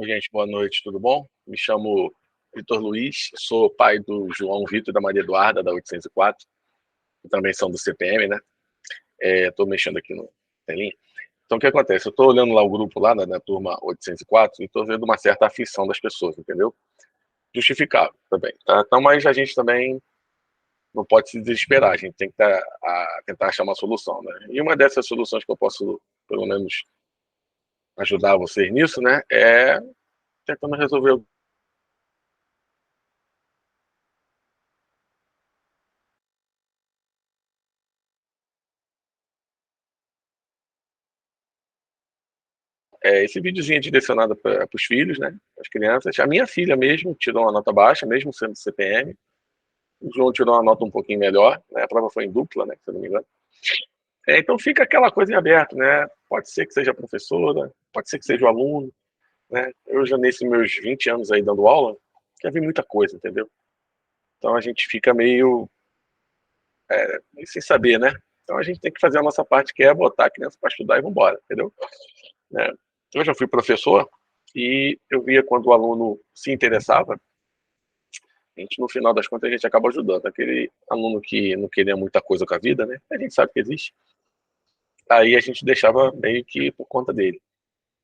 Oi, gente, boa noite, tudo bom? Me chamo Vitor Luiz, sou pai do João Vitor e da Maria Eduarda, da 804, que também são do CPM, né? Estou mexendo aqui no telinha. Então, o que acontece? Eu estou olhando lá o grupo lá na turma 804 e estou vendo uma certa aflição das pessoas, entendeu? Justificável também, tá? Então, mas a gente também não pode se desesperar, a gente tem que tentar achar uma solução, né? E uma dessas soluções que eu posso, pelo menos, ajudar vocês nisso, né? É tentando resolver. Esse videozinho é direcionado para os filhos, né? As crianças. A minha filha mesmo tirou uma nota baixa, mesmo sendo CPM. O João tirou uma nota um pouquinho melhor, né? A prova foi em dupla, né? Se eu não me engano. Então fica aquela coisa em aberto, né? Pode ser que seja a professora, pode ser que seja o aluno, né? Eu já nesses meus 20 anos aí dando aula, já vi muita coisa, entendeu? Então a gente fica meio sem saber, né? Então a gente tem que fazer a nossa parte, que é botar a criança para estudar e vamos embora, entendeu? Né? Eu já fui professor e eu via quando o aluno se interessava, a gente, no final das contas, a gente acaba ajudando. Aquele aluno que não queria muita coisa com a vida, né? A gente sabe que existe. Aí a gente deixava meio que por conta dele.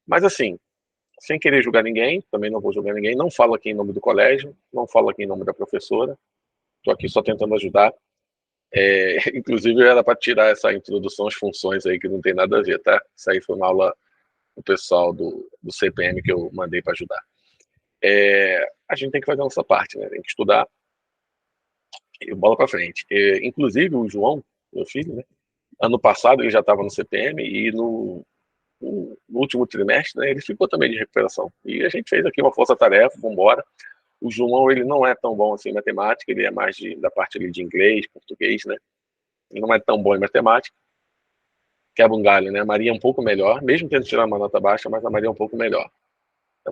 Mas assim, sem querer julgar ninguém, também não vou julgar ninguém, não falo aqui em nome do colégio, não falo aqui em nome da professora, estou aqui só tentando ajudar. Inclusive, era para tirar essa introdução às funções aí, que não tem nada a ver, tá? Isso aí foi uma aula do pessoal do CPM que eu mandei para ajudar. A gente tem que fazer a nossa parte, né? Tem que estudar e bola para frente. Inclusive, o João, meu filho, né? Ano passado ele já estava no CPM e no último trimestre, né, ele ficou também de recuperação. E a gente fez aqui uma força-tarefa, vamos embora. O João, ele não é tão bom assim em matemática, ele é mais da parte ali de inglês, português, né? Ele não é tão bom em matemática. Quebra um galho, né? A Maria é um pouco melhor, mesmo tendo tirado uma nota baixa, mas a Maria é um pouco melhor.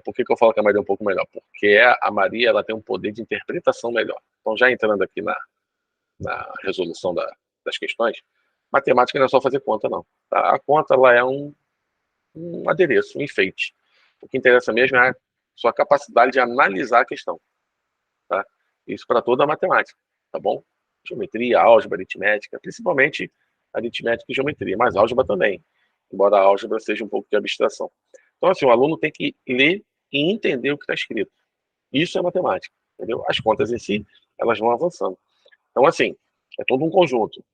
Por que eu falo que a Maria é um pouco melhor? Porque a Maria ela tem um poder de interpretação melhor. Então, já entrando aqui na resolução das questões, matemática não é só fazer conta, não. Tá? A conta ela é um adereço, um enfeite. O que interessa mesmo é a sua capacidade de analisar a questão. Tá? Isso para toda a matemática, tá bom? Geometria, álgebra, aritmética, principalmente aritmética e geometria, mas álgebra também, embora a álgebra seja um pouco de abstração. Então, assim, o aluno tem que ler e entender o que está escrito. Isso é matemática, entendeu? As contas em si, elas vão avançando. Então, assim, é todo um conjunto.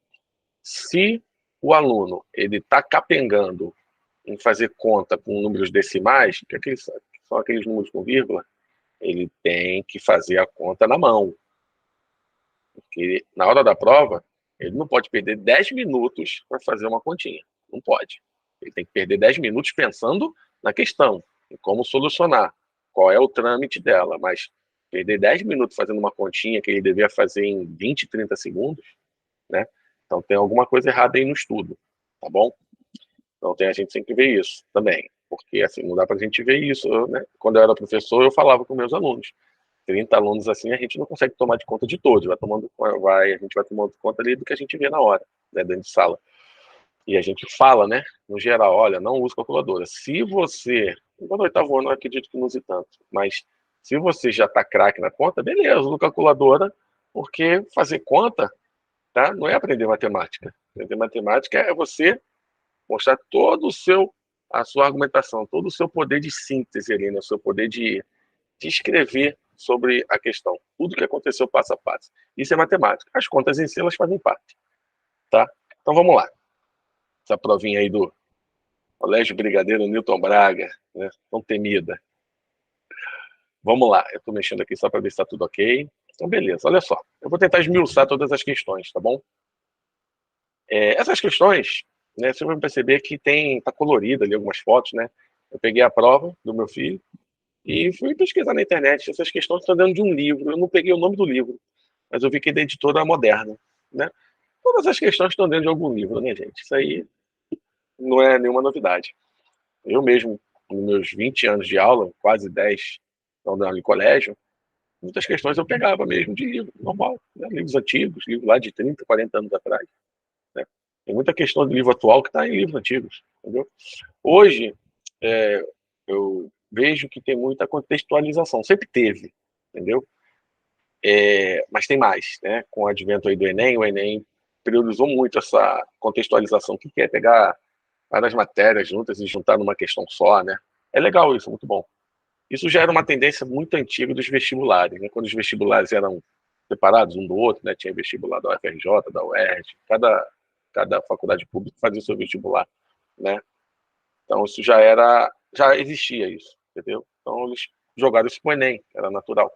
Se o aluno ele está capengando em fazer conta com números decimais, que são aqueles números com vírgula, ele tem que fazer a conta na mão. Porque na hora da prova, ele não pode perder 10 minutos para fazer uma continha. Não pode. Ele tem que perder 10 minutos pensando na questão, em como solucionar, qual é o trâmite dela. Mas perder 10 minutos fazendo uma continha que ele deveria fazer em 20, 30 segundos, né? Então tem alguma coisa errada aí no estudo, tá bom? Então a gente tem que ver isso também, porque assim, não dá para a gente ver isso, né? Quando eu era professor, eu falava com meus alunos. 30 alunos assim, a gente não consegue tomar de conta de todos, a gente vai tomando conta ali do que a gente vê na hora, né, dentro de sala. E a gente fala, né, no geral, olha, não use calculadora. Se você, no oitavo ano eu acredito que não use tanto, mas se você já está craque na conta, beleza, usa calculadora, porque fazer conta, tá, não é aprender matemática. Aprender matemática é você mostrar a sua argumentação, todo o seu poder de síntese ali, né, o seu poder de escrever sobre a questão, tudo que aconteceu passo a passo. Isso é matemática. As contas em si, elas fazem parte, tá? Então vamos lá. Essa provinha aí do Colégio Brigadeiro Newton Braga, né? Tão temida. Vamos lá. Eu estou mexendo aqui só para ver se está tudo ok. Então, beleza. Olha só. Eu vou tentar esmiuçar todas as questões, tá bom? Essas questões, né, você vai perceber que tá colorida ali algumas fotos, né? Eu peguei a prova do meu filho e fui pesquisar na internet. Essas questões estão dentro de um livro. Eu não peguei o nome do livro, mas eu vi que é da editora Moderna, né? Todas as questões estão dentro de algum livro, né, gente? Isso aí não é nenhuma novidade. Eu mesmo, nos meus 20 anos de aula, quase 10 andando em colégio, muitas questões eu pegava mesmo de livro, normal, né? Livros antigos, livros lá de 30, 40 anos atrás, né? Tem muita questão de livro atual que está em livros antigos, entendeu? Hoje, eu vejo que tem muita contextualização. Sempre teve, entendeu? Mas tem mais, né? Com o advento aí do Enem, o Enem priorizou muito essa contextualização, que é pegar várias matérias juntas e juntar numa questão só, né? É legal isso, muito bom. Isso já era uma tendência muito antiga dos vestibulares, né? Quando os vestibulares eram separados um do outro, né? Tinha vestibular da UFRJ, da UERJ, cada faculdade pública fazia o seu vestibular, né? Então isso já existia isso, entendeu? Então eles jogaram isso com o Enem, era natural.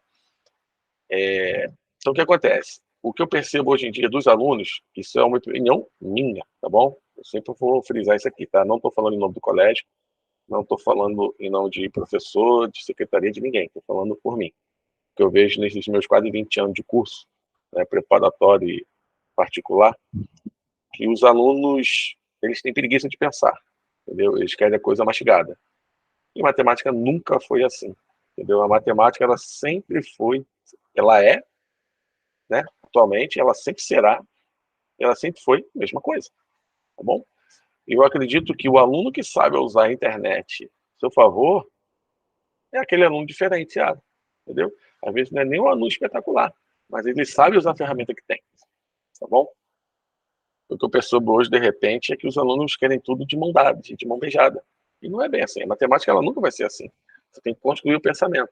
Então o que acontece? O que eu percebo hoje em dia dos alunos, isso é uma opinião minha, tá bom? Eu sempre vou frisar isso aqui, tá? Não estou falando em nome do colégio, não estou falando em nome de professor, de secretaria, de ninguém, estou falando por mim. O que eu vejo nesses meus quase 20 anos de curso, né, preparatório e particular, que os alunos, eles têm preguiça de pensar, entendeu? Eles querem a coisa mastigada. E matemática nunca foi assim, entendeu? A matemática, ela sempre foi, ela é, né, atualmente, ela sempre será, ela sempre foi a mesma coisa, tá bom? E eu acredito que o aluno que sabe usar a internet a seu favor é aquele aluno diferenciado, entendeu? Às vezes não é nem um aluno espetacular, mas ele sabe usar a ferramenta que tem, tá bom? O que eu percebo hoje, de repente, é que os alunos querem tudo de mão dada, de mão beijada. E não é bem assim. A matemática, ela nunca vai ser assim. Você tem que construir o pensamento.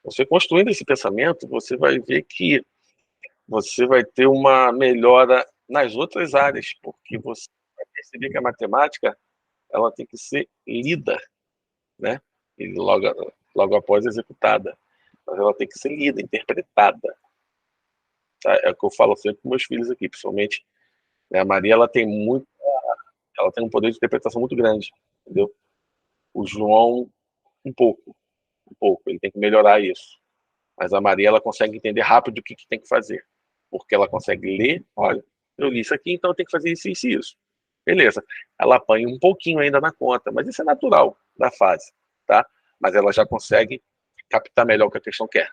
Você construindo esse pensamento, você vai ver que você vai ter uma melhora nas outras áreas, porque você vai perceber que a matemática, ela tem que ser lida, né? E logo após executada. Mas ela tem que ser lida, interpretada. Tá? É o que eu falo sempre com meus filhos aqui, principalmente, né? A Maria, ela tem um poder de interpretação muito grande, entendeu? O João, um pouco, ele tem que melhorar isso. Mas a Maria, ela consegue entender rápido o que tem que fazer, porque ela consegue ler, olha, eu li isso aqui, então eu tenho que fazer isso, isso e isso. Beleza. Ela apanha um pouquinho ainda na conta, mas isso é natural da fase, tá? Mas ela já consegue captar melhor o que a questão quer.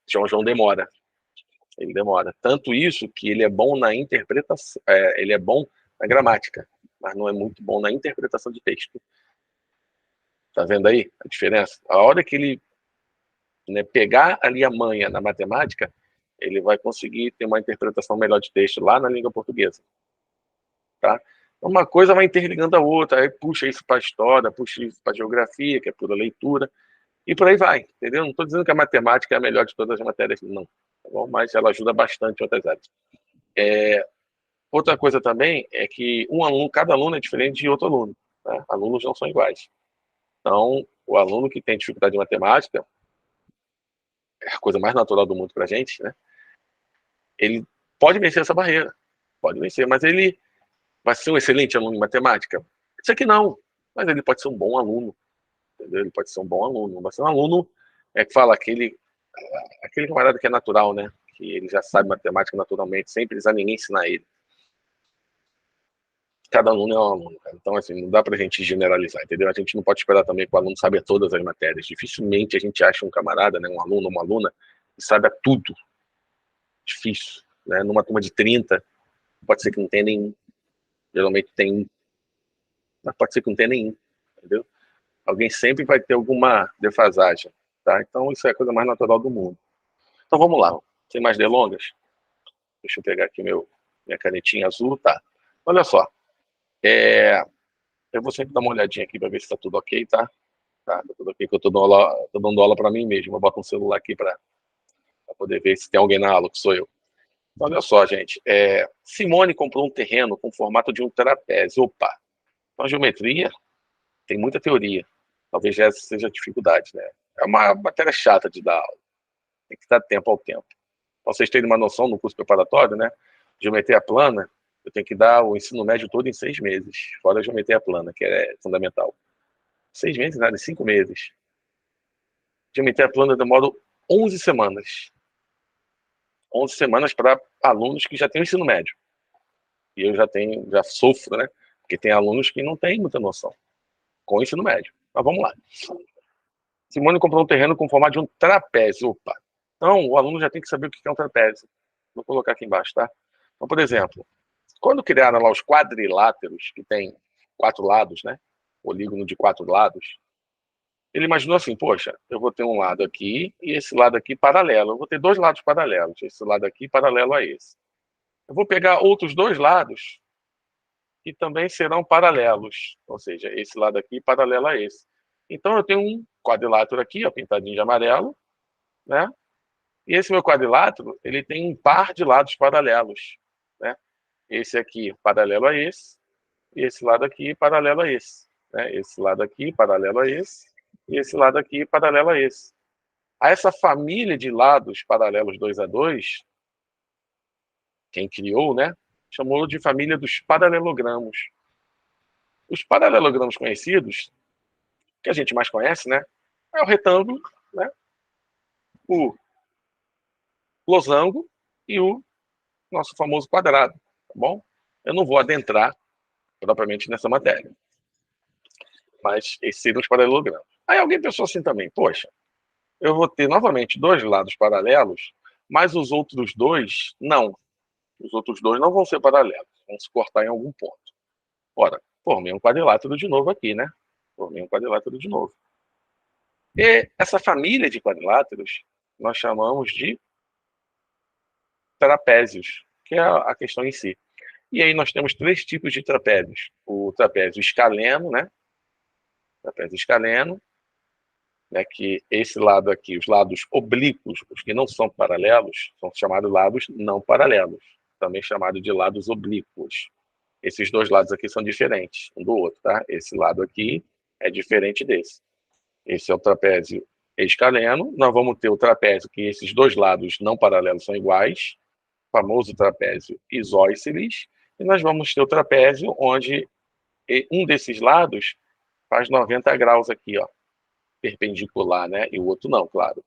João demora, ele demora. Tanto isso que ele é bom na interpretação, ele é bom na gramática, mas não é muito bom na interpretação de texto. Tá vendo aí a diferença? A hora que ele, né, pegar ali a manha na matemática, ele vai conseguir ter uma interpretação melhor de texto lá na língua portuguesa. Tá? Uma coisa vai interligando a outra, aí puxa isso para a história, puxa isso para a geografia, que é pura leitura, e por aí vai, entendeu? Não estou dizendo que a matemática é a melhor de todas as matérias, não. Tá bom? Mas ela ajuda bastante em outras áreas. Outra coisa também é que cada aluno é diferente de outro aluno. Né? Alunos não são iguais. Então, o aluno que tem dificuldade em matemática, é a coisa mais natural do mundo para a gente, né? Ele pode vencer essa barreira, pode vencer, mas ele vai ser um excelente aluno em matemática? Isso aqui não, mas ele pode ser um bom aluno, entendeu? Ele pode ser um bom aluno, vai ser um aluno, que fala, aquele camarada que é natural, né? Que ele já sabe matemática naturalmente, sem precisar ninguém ensinar ele. Cada aluno é um aluno, cara. Então, assim, não dá pra gente generalizar, entendeu? A gente não pode esperar também que o aluno saiba todas as matérias. Dificilmente a gente acha um camarada, né, um aluno, uma aluna, que saiba tudo. Difícil, né? Numa turma de 30, pode ser que não tenha nenhum. Geralmente tem um, mas pode ser que não tenha nenhum, entendeu? Alguém sempre vai ter alguma defasagem, tá? Então, isso é a coisa mais natural do mundo. Então, vamos lá. Sem mais delongas, deixa eu pegar aqui minha canetinha azul, tá? Olha só, eu vou sempre dar uma olhadinha aqui para ver se está tudo ok, tá? Tá tudo ok, que eu tô dando aula para mim mesmo. Eu boto um celular aqui para poder ver se tem alguém na aula, que sou eu. Então, olha só, gente. Simone comprou um terreno com o formato de um trapézio. Opa! Então, geometria tem muita teoria. Talvez essa seja a dificuldade, né? É uma matéria chata de dar aula. Tem que dar tempo ao tempo. Pra vocês terem uma noção, no curso preparatório, né? Geometria plana, eu tenho que dar o ensino médio todo em 6 meses. Fora a geometria plana, que é fundamental. 6 meses, nada, 5 meses. Geometria plana demora 11 semanas. 11 semanas para alunos que já têm o ensino médio. E eu já sofro, né? Porque tem alunos que não têm muita noção com o ensino médio. Mas vamos lá. Simone comprou um terreno com formato de um trapézio. Opa! Então, o aluno já tem que saber o que é um trapézio. Vou colocar aqui embaixo, tá? Então, por exemplo, quando criaram lá os quadriláteros, que tem 4 lados, né? Polígono de 4 lados, Ele imaginou assim, poxa, eu vou ter um lado aqui e esse lado aqui paralelo. Eu vou ter dois lados paralelos, esse lado aqui paralelo a esse. Eu vou pegar outros dois lados que também serão paralelos, ou seja, esse lado aqui paralelo a esse. Então eu tenho um quadrilátero aqui, ó, pintadinho de amarelo, né? E esse meu quadrilátero, ele tem um par de lados paralelos, né? Esse aqui paralelo a esse, e esse lado aqui paralelo a esse, né? Esse lado aqui paralelo a esse, e esse lado aqui paralelo a esse. A essa família de lados paralelos 2 a 2, quem criou, né, chamou de família dos paralelogramos. Os paralelogramos conhecidos, que a gente mais conhece, né, é o retângulo, né, o losango e o nosso famoso quadrado, tá bom? Eu não vou adentrar propriamente nessa matéria, mas esses seriam os paralelogramas. Aí alguém pensou assim também, poxa, eu vou ter novamente dois lados paralelos, mas os outros dois não. Os outros dois não vão ser paralelos, vão se cortar em algum ponto. Ora, formei um quadrilátero de novo aqui, né? Formei um quadrilátero de novo. E essa família de quadriláteros nós chamamos de trapézios, que é a questão em si. E aí nós temos três tipos de trapézios. O trapézio escaleno, né? Trapézio escaleno, né, que esse lado aqui, os lados oblíquos, os que não são paralelos, são chamados lados não paralelos, também chamado de lados oblíquos. Esses dois lados aqui são diferentes um do outro, tá? Esse lado aqui é diferente desse. Esse é o trapézio escaleno. Nós vamos ter o trapézio que esses dois lados não paralelos são iguais, o famoso trapézio isósceles, e nós vamos ter o trapézio onde um desses lados faz 90 graus aqui, ó, perpendicular, né? E o outro não, claro.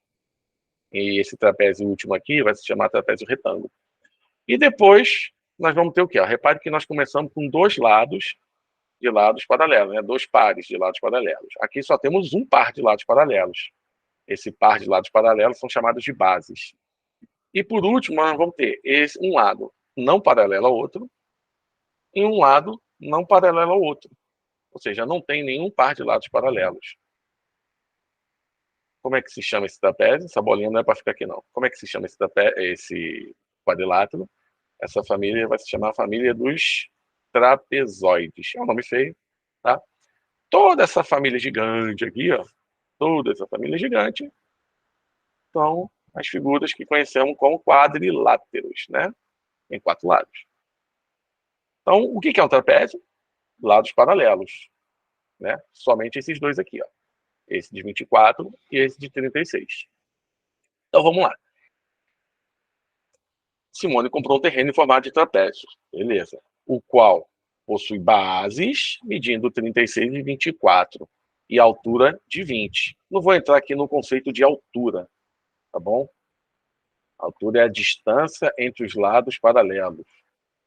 E esse trapézio último aqui vai se chamar trapézio retângulo. E depois nós vamos ter o quê? Ó, repare que nós começamos com dois lados de lados paralelos, né? Dois pares de lados paralelos. Aqui só temos um par de lados paralelos. Esse par de lados paralelos são chamados de bases. E por último, nós vamos ter um lado não paralelo ao outro e um lado não paralelo ao outro. Ou seja, não tem nenhum par de lados paralelos. Como é que se chama esse trapézio? Essa bolinha não é para ficar aqui, não. Como é que se chama esse quadrilátero? Essa família vai se chamar a família dos trapezoides. É um nome feio, tá? Toda essa família gigante aqui, ó, toda essa família gigante, são as figuras que conhecemos como quadriláteros, né? Em quatro lados. Então, o que é um trapézio? Lados paralelos, né? Somente esses dois aqui, ó. Esse de 24 e esse de 36. Então, vamos lá. Simone comprou um terreno em formato de trapézio, beleza. O qual possui bases medindo 36 e 24 e altura de 20. Não vou entrar aqui no conceito de altura, tá bom? A altura é a distância entre os lados paralelos,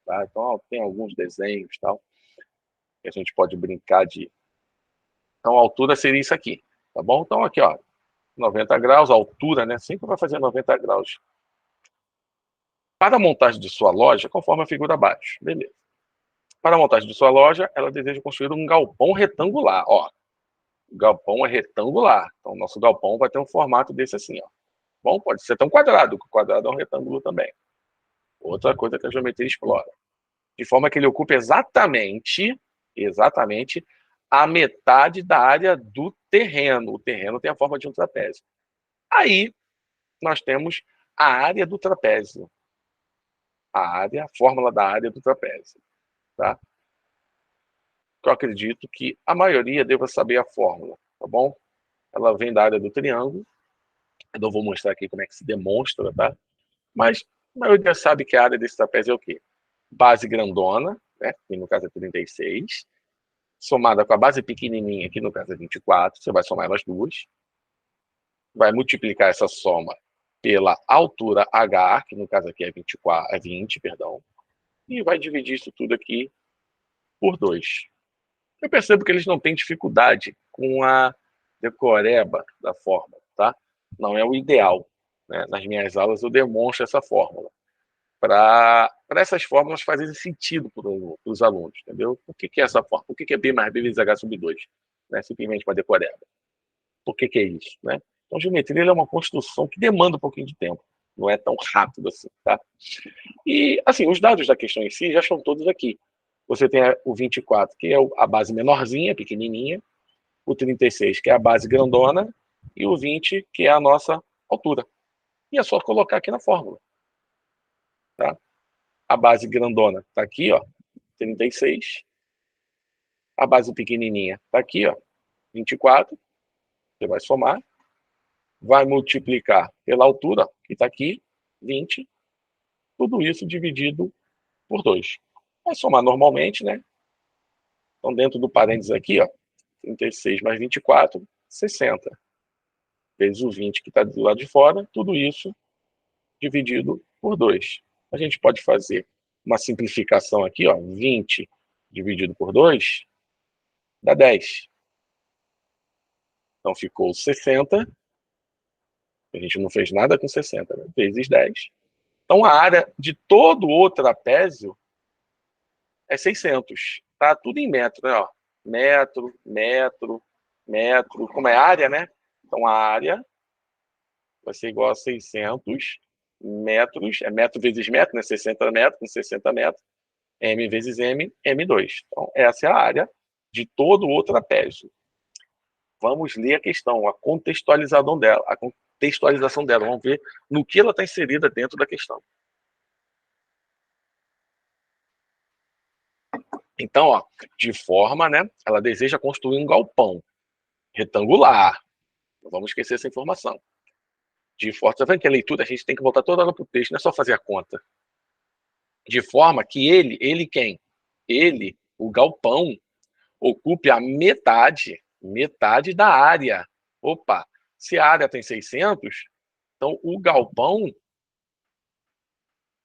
tá? Então, tem alguns desenhos, tal, que a gente pode brincar de... Então, a altura seria isso aqui, tá bom? Então, aqui, ó, 90 graus, a altura, né? Sempre vai fazer 90 graus. Para a montagem de sua loja, conforme a figura abaixo, beleza. Para a montagem de sua loja, ela deseja construir um galpão retangular, ó. O galpão é retangular, então o nosso galpão vai ter um formato desse assim, ó. Bom, pode ser até um quadrado, porque o quadrado é um retângulo também. Outra coisa que a geometria explora. De forma que ele ocupe exatamente a metade da área do terreno. O terreno tem a forma de um trapézio. Aí, nós temos a área do trapézio. A fórmula da área do trapézio. Tá? Eu acredito que a maioria deva saber a fórmula, tá bom? Ela vem da área do triângulo. Eu não vou mostrar aqui como é que se demonstra, tá? Mas a maioria sabe que a área desse trapézio é o quê? Base grandona, né? Que no caso é 36, somada com a base pequenininha, que no caso é 24, você vai somar elas duas, vai multiplicar essa soma pela altura H, que no caso aqui é 24, é 20, perdão, e vai dividir isso tudo aqui por 2. Eu percebo que eles não têm dificuldade com a decoreba da fórmula, tá? Não é o ideal, né? Nas minhas aulas eu demonstro essa fórmula para essas fórmulas fazerem sentido para os alunos, entendeu? O que é essa fórmula? O que é B mais B vezes H sobre 2? Né? Simplesmente uma decoreba. por que é isso, né? Então, geometria é uma construção que demanda um pouquinho de tempo, não é tão rápido assim, tá? E, assim, os dados da questão em si já estão todos aqui. Você tem o 24, que é a base menorzinha, pequenininha, o 36, que é a base grandona, e o 20, que é a nossa altura. E é só colocar aqui na fórmula, tá? A base grandona está aqui, ó, 36. A base pequenininha está aqui, ó, 24. Você vai somar, vai multiplicar pela altura, que está aqui, 20. Tudo isso dividido por 2. Vai somar normalmente, né? Então, dentro do parênteses aqui, ó, 36 mais 24, 60. Vezes o 20 que está do lado de fora, tudo isso dividido por 2. A gente pode fazer uma simplificação aqui, ó, 20 dividido por 2 dá 10. Então ficou 60, a gente não fez nada com 60, né? Vezes 10. Então a área de todo o trapézio é 600. Tá tudo em metro, né? Ó. Metro, metro, metro. Como é área, né? Então a área vai ser igual a 600 metros. É metro vezes metro, né? 60 metros com 60 metros. M vezes M, M2. Então essa é a área de todo o trapézio. Vamos ler a questão, a contextualização dela. A contextualização dela. Vamos ver no que ela está inserida dentro da questão. Então, ó, de forma, né, ela deseja construir um galpão retangular. Não vamos esquecer essa informação. De forma, tá vendo que a leitura a gente tem que voltar toda hora para o texto, não é só fazer a conta. De forma que ele quem? Ele, o galpão, ocupe a metade da área. Opa, se a área tem 600, então o galpão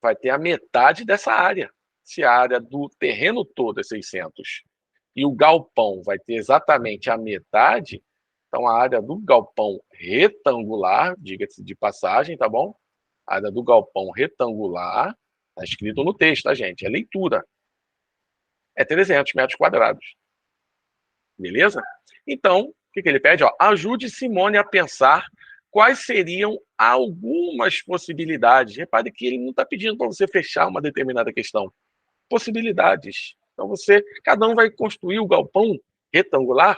vai ter a metade dessa área. Se a área do terreno todo é 600 e o galpão vai ter exatamente a metade, então a área do galpão retangular, diga-se de passagem, tá bom? A área do galpão retangular, está escrito no texto, tá, gente? É leitura. É 300 metros quadrados. Beleza? Então, o que ele pede? Ó, ajude Simone a pensar quais seriam algumas possibilidades. Repare que ele não está pedindo para você fechar uma determinada questão. Possibilidades. Então, cada um vai construir o galpão retangular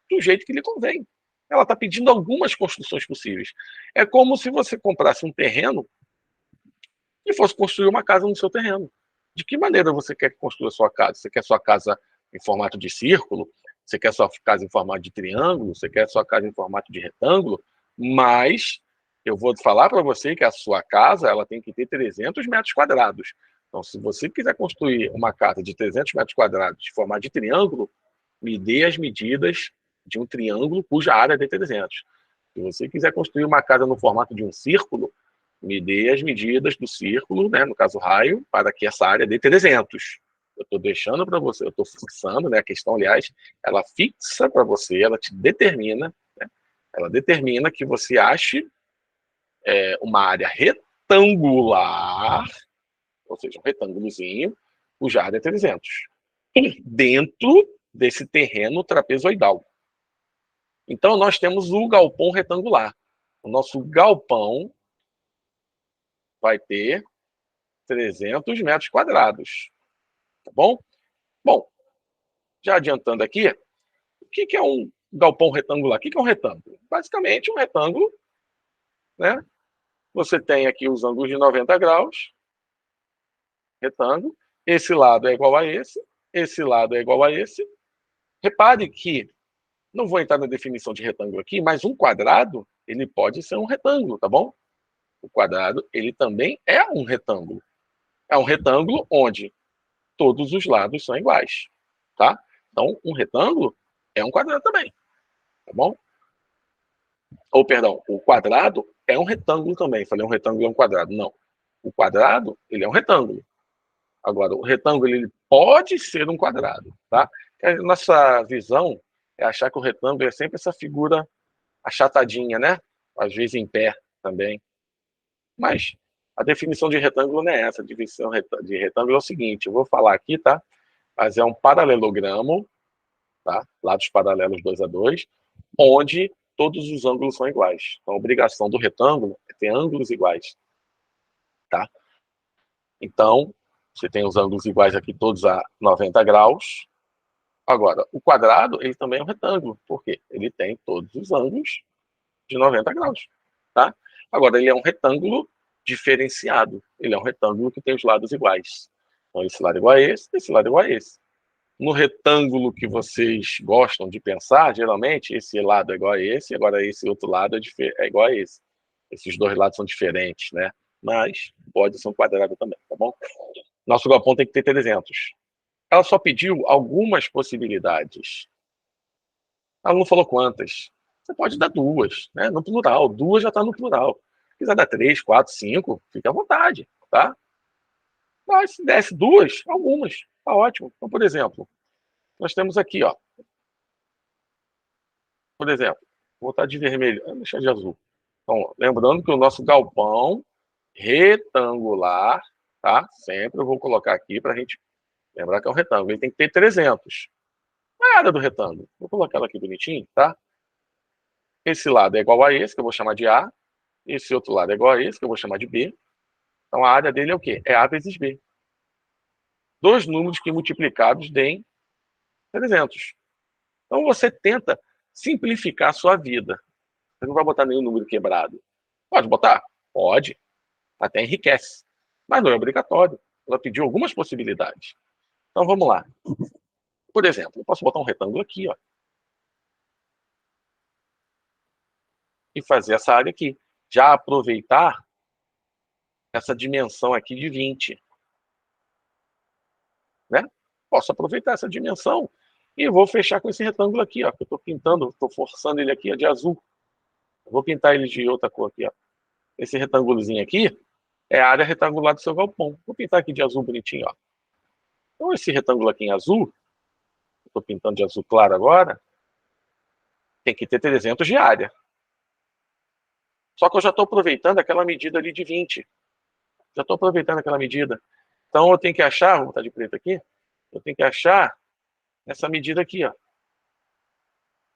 do jeito que lhe convém. Ela está pedindo algumas construções possíveis. É como se você comprasse um terreno e fosse construir uma casa no seu terreno. De que maneira você quer construir a sua casa? Você quer sua casa em formato de círculo? Você quer sua casa em formato de triângulo? Você quer sua casa em formato de retângulo? Mas eu vou falar para você que a sua casa ela tem que ter 300 metros quadrados. Então, se você quiser construir uma casa de 300 metros quadrados de formato de triângulo, me dê as medidas de um triângulo cuja área é 300. Se você quiser construir uma casa no formato de um círculo, me dê as medidas do círculo, né, no caso raio, para que essa área dê 300. Eu estou deixando para você, eu estou fixando, né, a questão, aliás, ela fixa para você, ela te determina, né, ela determina que você ache uma área retangular, ou seja, um retângulozinho, cuja área é 300, dentro desse terreno trapezoidal. Então, nós temos o galpão retangular. O nosso galpão vai ter 300 metros quadrados. Tá bom? Bom, já adiantando aqui, o que é um galpão retangular? O que é um retângulo? Basicamente, um retângulo, né? Você tem aqui os ângulos de 90 graus, retângulo. Esse lado é igual a esse lado é igual a esse. Repare que, não vou entrar na definição de retângulo aqui, mas um quadrado, ele pode ser um retângulo, tá bom? O quadrado, ele também é um retângulo. É um retângulo onde todos os lados são iguais, tá? Então, um retângulo é um quadrado também, tá bom? Ou, perdão, o quadrado é um retângulo também. Falei um retângulo é um quadrado. Não. O quadrado, ele é um retângulo. Agora, o retângulo, ele pode ser um quadrado, tá? A nossa visão é achar que o retângulo é sempre essa figura achatadinha, né? Às vezes em pé também. Mas a definição de retângulo não é essa. A definição de retângulo é o seguinte, eu vou falar aqui, tá? Mas é um paralelogramo, tá? Lados paralelos 2 a 2, onde todos os ângulos são iguais. Então, a obrigação do retângulo é ter ângulos iguais. Tá? Então, você tem os ângulos iguais aqui, todos a 90 graus. Agora, o quadrado, ele também é um retângulo. Por quê? Ele tem todos os ângulos de 90 graus. Tá? Agora, ele é um retângulo diferenciado. Ele é um retângulo que tem os lados iguais. Então, esse lado é igual a esse lado é igual a esse. No retângulo que vocês gostam de pensar, geralmente, esse lado é igual a esse, agora esse outro lado é igual a esse. Esses dois lados são diferentes, né? Mas pode ser um quadrado também, tá bom? Nosso galpão tem que ter 300. Ela só pediu algumas possibilidades. Ela não falou quantas. Você pode dar duas, né? No plural. Duas já está no plural. Se quiser dar 3, 4, 5, fique à vontade, tá? Mas se desse duas, algumas, tá ótimo. Então, por exemplo, nós temos aqui, ó. Por exemplo, vou botar de vermelho, vou deixar de azul. Então, lembrando que o nosso galpão retangular, tá? Sempre eu vou colocar aqui para a gente lembrar que é um retângulo. Ele tem que ter 300. A área do retângulo. Vou colocar ela aqui bonitinho, tá? Esse lado é igual a esse, que eu vou chamar de A. Esse outro lado é igual a esse, que eu vou chamar de B. Então, a área dele é o quê? É A vezes B. Dois números que multiplicados deem 300. Então, você tenta simplificar a sua vida. Você não vai botar nenhum número quebrado. Pode botar? Pode. Até enriquece. Mas não é obrigatório. Ela pediu algumas possibilidades. Então, vamos lá. Por exemplo, eu posso botar um retângulo aqui, ó. E fazer essa área aqui. Já aproveitar essa dimensão aqui de 20. Né? Posso aproveitar essa dimensão e vou fechar com esse retângulo aqui, ó, que eu estou pintando, estou forçando ele aqui ó, de azul. Eu vou pintar ele de outra cor aqui, ó. Esse retângulozinho aqui é a área retangular do seu galpão. Vou pintar aqui de azul bonitinho, ó. Então esse retângulo aqui em azul, estou pintando de azul claro agora, tem que ter 300 de área. Só que eu já estou aproveitando aquela medida ali de 20. Já estou aproveitando aquela medida. Então eu tenho que achar, vou botar de preto aqui, eu tenho que achar essa medida aqui, ó.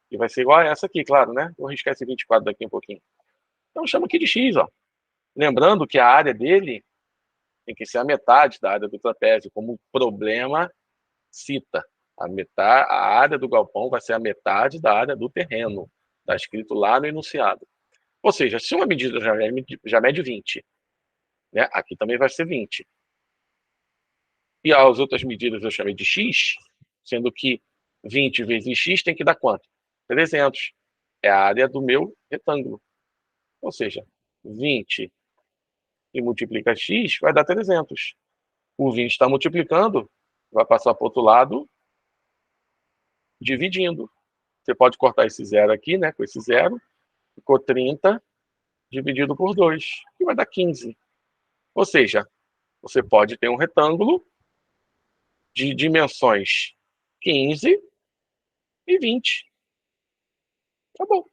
E vai ser igual a essa aqui, claro, né? Vou riscar esse 24 daqui um pouquinho. Então chama aqui de x, ó. Lembrando que a área dele tem que ser a metade da área do trapézio, como o problema cita. A área do galpão vai ser a metade da área do terreno. Está escrito lá no enunciado. Ou seja, se uma medida já mede 20, né? Aqui também vai ser 20. E as outras medidas eu chamei de x, sendo que 20 vezes x tem que dar quanto? 300. É a área do meu retângulo. Ou seja, 20 e multiplica x vai dar 300. O 20 está multiplicando, vai passar para o outro lado, dividindo. Você pode cortar esse zero aqui, né? Com esse zero, ficou 30 dividido por 2, que vai dar 15. Ou seja, você pode ter um retângulo de dimensões 15 e 20. Tá bom.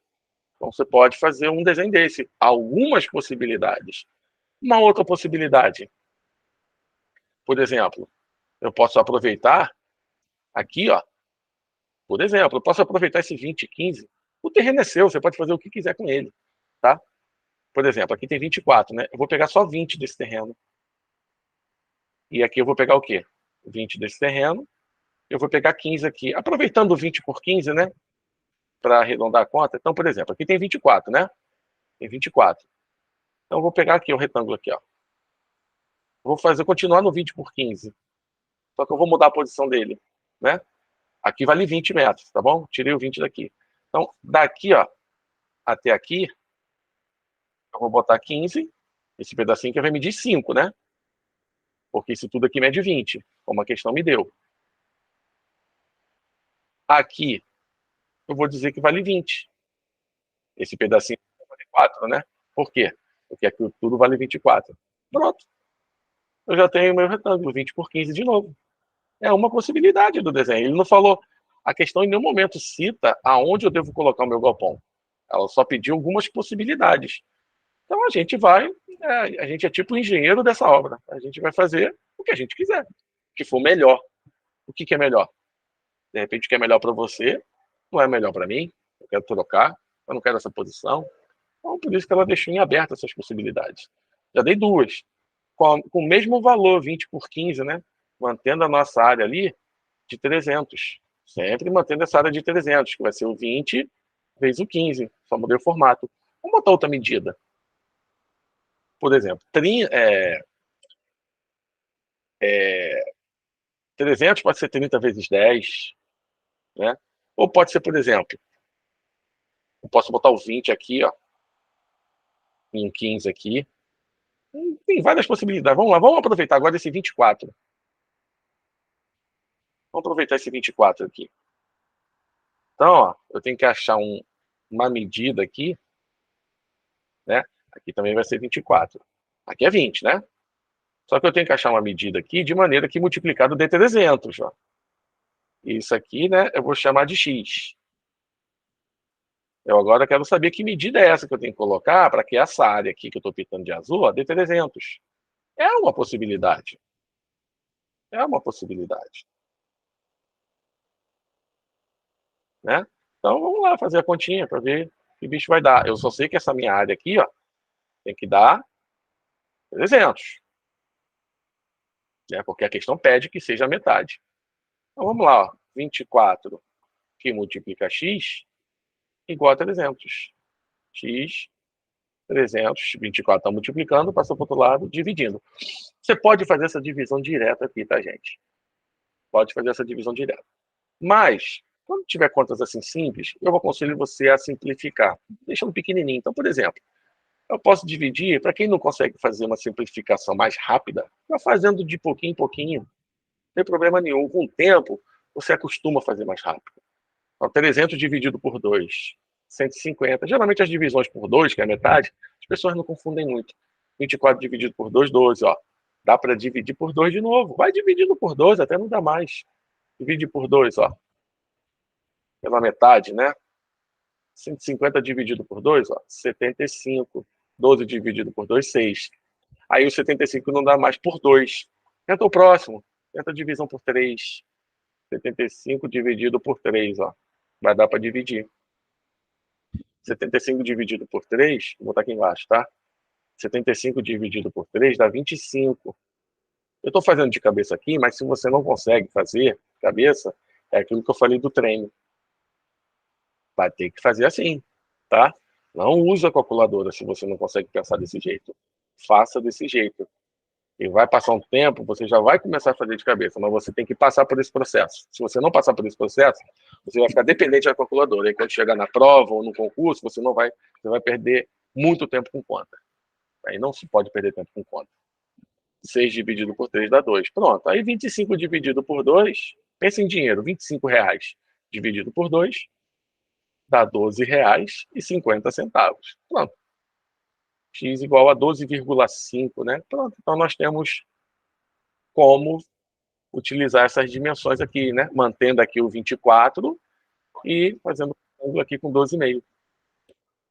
Então você pode fazer um desenho desse. Algumas possibilidades. Uma outra possibilidade, por exemplo, eu posso aproveitar aqui, ó. Por exemplo, eu posso aproveitar esse 20 e 15. O terreno é seu, você pode fazer o que quiser com ele, tá? Por exemplo, aqui tem 24, né? Eu vou pegar só 20 desse terreno. E aqui eu vou pegar o quê? 20 desse terreno. Eu vou pegar 15 aqui. Aproveitando 20 por 15, né? Para arredondar a conta. Então, por exemplo, aqui tem 24, né? Tem 24. Então, eu vou pegar aqui o retângulo aqui, ó. Vou continuar no 20 por 15. Só que eu vou mudar a posição dele, né? Aqui vale 20 metros, tá bom? Tirei o 20 daqui. Então, daqui, ó, até aqui, eu vou botar 15. Esse pedacinho que vai medir 5, né? Porque isso tudo aqui mede 20, como a questão me deu. Aqui, eu vou dizer que vale 20. Esse pedacinho vale 4, né? Por quê? Porque aqui tudo vale 24. Pronto. Eu já tenho o meu retângulo, 20 por 15 de novo. É uma possibilidade do desenho. Ele não falou, a questão em nenhum momento cita aonde eu devo colocar o meu galpão. Ela só pediu algumas possibilidades. Então a gente a gente é tipo o engenheiro dessa obra. A gente vai fazer o que a gente quiser, o que for melhor. O que é melhor? De repente o que é melhor para você não é melhor para mim. Eu quero trocar. eu não quero essa posição. Então, por isso que ela deixou em aberto essas possibilidades. Já dei duas. Com o mesmo valor, 20 por 15, né? Mantendo a nossa área ali de 300. Sempre mantendo essa área de 300, que vai ser o 20 vezes o 15. Só mudei o formato. Vamos botar outra medida. Por exemplo, 300 pode ser 30 vezes 10, né? Ou pode ser, por exemplo, eu posso botar o 20 aqui, ó, e um 15 aqui. Tem várias possibilidades. Vamos lá, vamos aproveitar agora esse 24. Vamos aproveitar esse 24 aqui. Então, ó, eu tenho que achar uma medida aqui, né? Aqui também vai ser 24. Aqui é 20, né? Só que eu tenho que achar uma medida aqui de maneira que multiplicado dê 300, ó. Isso aqui, né, eu vou chamar de x. Eu agora quero saber que medida é essa que eu tenho que colocar para que essa área aqui que eu estou pintando de azul, ó, dê 300. É uma possibilidade. É uma possibilidade. Né? Então vamos lá fazer a continha para ver que bicho vai dar. Eu só sei que essa minha área aqui, ó, tem que dar 300. Né? Porque a questão pede que seja a metade. Então vamos lá, ó, 24 que multiplica x igual a 300. X, 300, 24 está multiplicando, passa para o outro lado, dividindo. Você pode fazer essa divisão direta aqui, tá, gente? Pode fazer essa divisão direta. Mas, quando tiver contas assim simples, eu aconselho você a simplificar, deixando pequenininho. Então, por exemplo, eu posso dividir, para quem não consegue fazer uma simplificação mais rápida, vai fazendo de pouquinho em pouquinho, não tem problema nenhum. Com o tempo, você acostuma a fazer mais rápido. Então, 300 dividido por 2, 150. Geralmente as divisões por 2, que é a metade, as pessoas não confundem muito. 24 dividido por 2, 12, ó. Dá para dividir por 2 de novo. Vai dividindo por 2, até não dá mais. Divide por 2, ó. Pela metade, né? 150 dividido por 2, ó. 75. 12 dividido por 2, 6. Aí o 75 não dá mais por 2. Tenta o próximo. Tenta a divisão por 3. 75 dividido por 3, ó. Vai dar para dividir. 75 dividido por 3, vou botar aqui embaixo, tá? 75 dividido por 3 dá 25. Eu estou fazendo de cabeça aqui, mas se você não consegue fazer de cabeça, é aquilo que eu falei do treino. Vai ter que fazer assim, tá? Não usa a calculadora se você não consegue pensar desse jeito. Faça desse jeito. E vai passar um tempo, você já vai começar a fazer de cabeça, mas você tem que passar por esse processo. Se você não passar por esse processo, você vai ficar dependente da calculadora. E quando chegar na prova ou no concurso, você vai perder muito tempo com conta. Aí não se pode perder tempo com conta. 6 dividido por 3 dá 2. Pronto. Aí 25 dividido por 2, pensa em dinheiro, R$ 25 dividido por 2 dá R$ 12,50. Pronto. X igual a 12,5, né? Pronto. Então nós temos como utilizar essas dimensões aqui, né? Mantendo aqui o 24 e fazendo aqui com 12,5.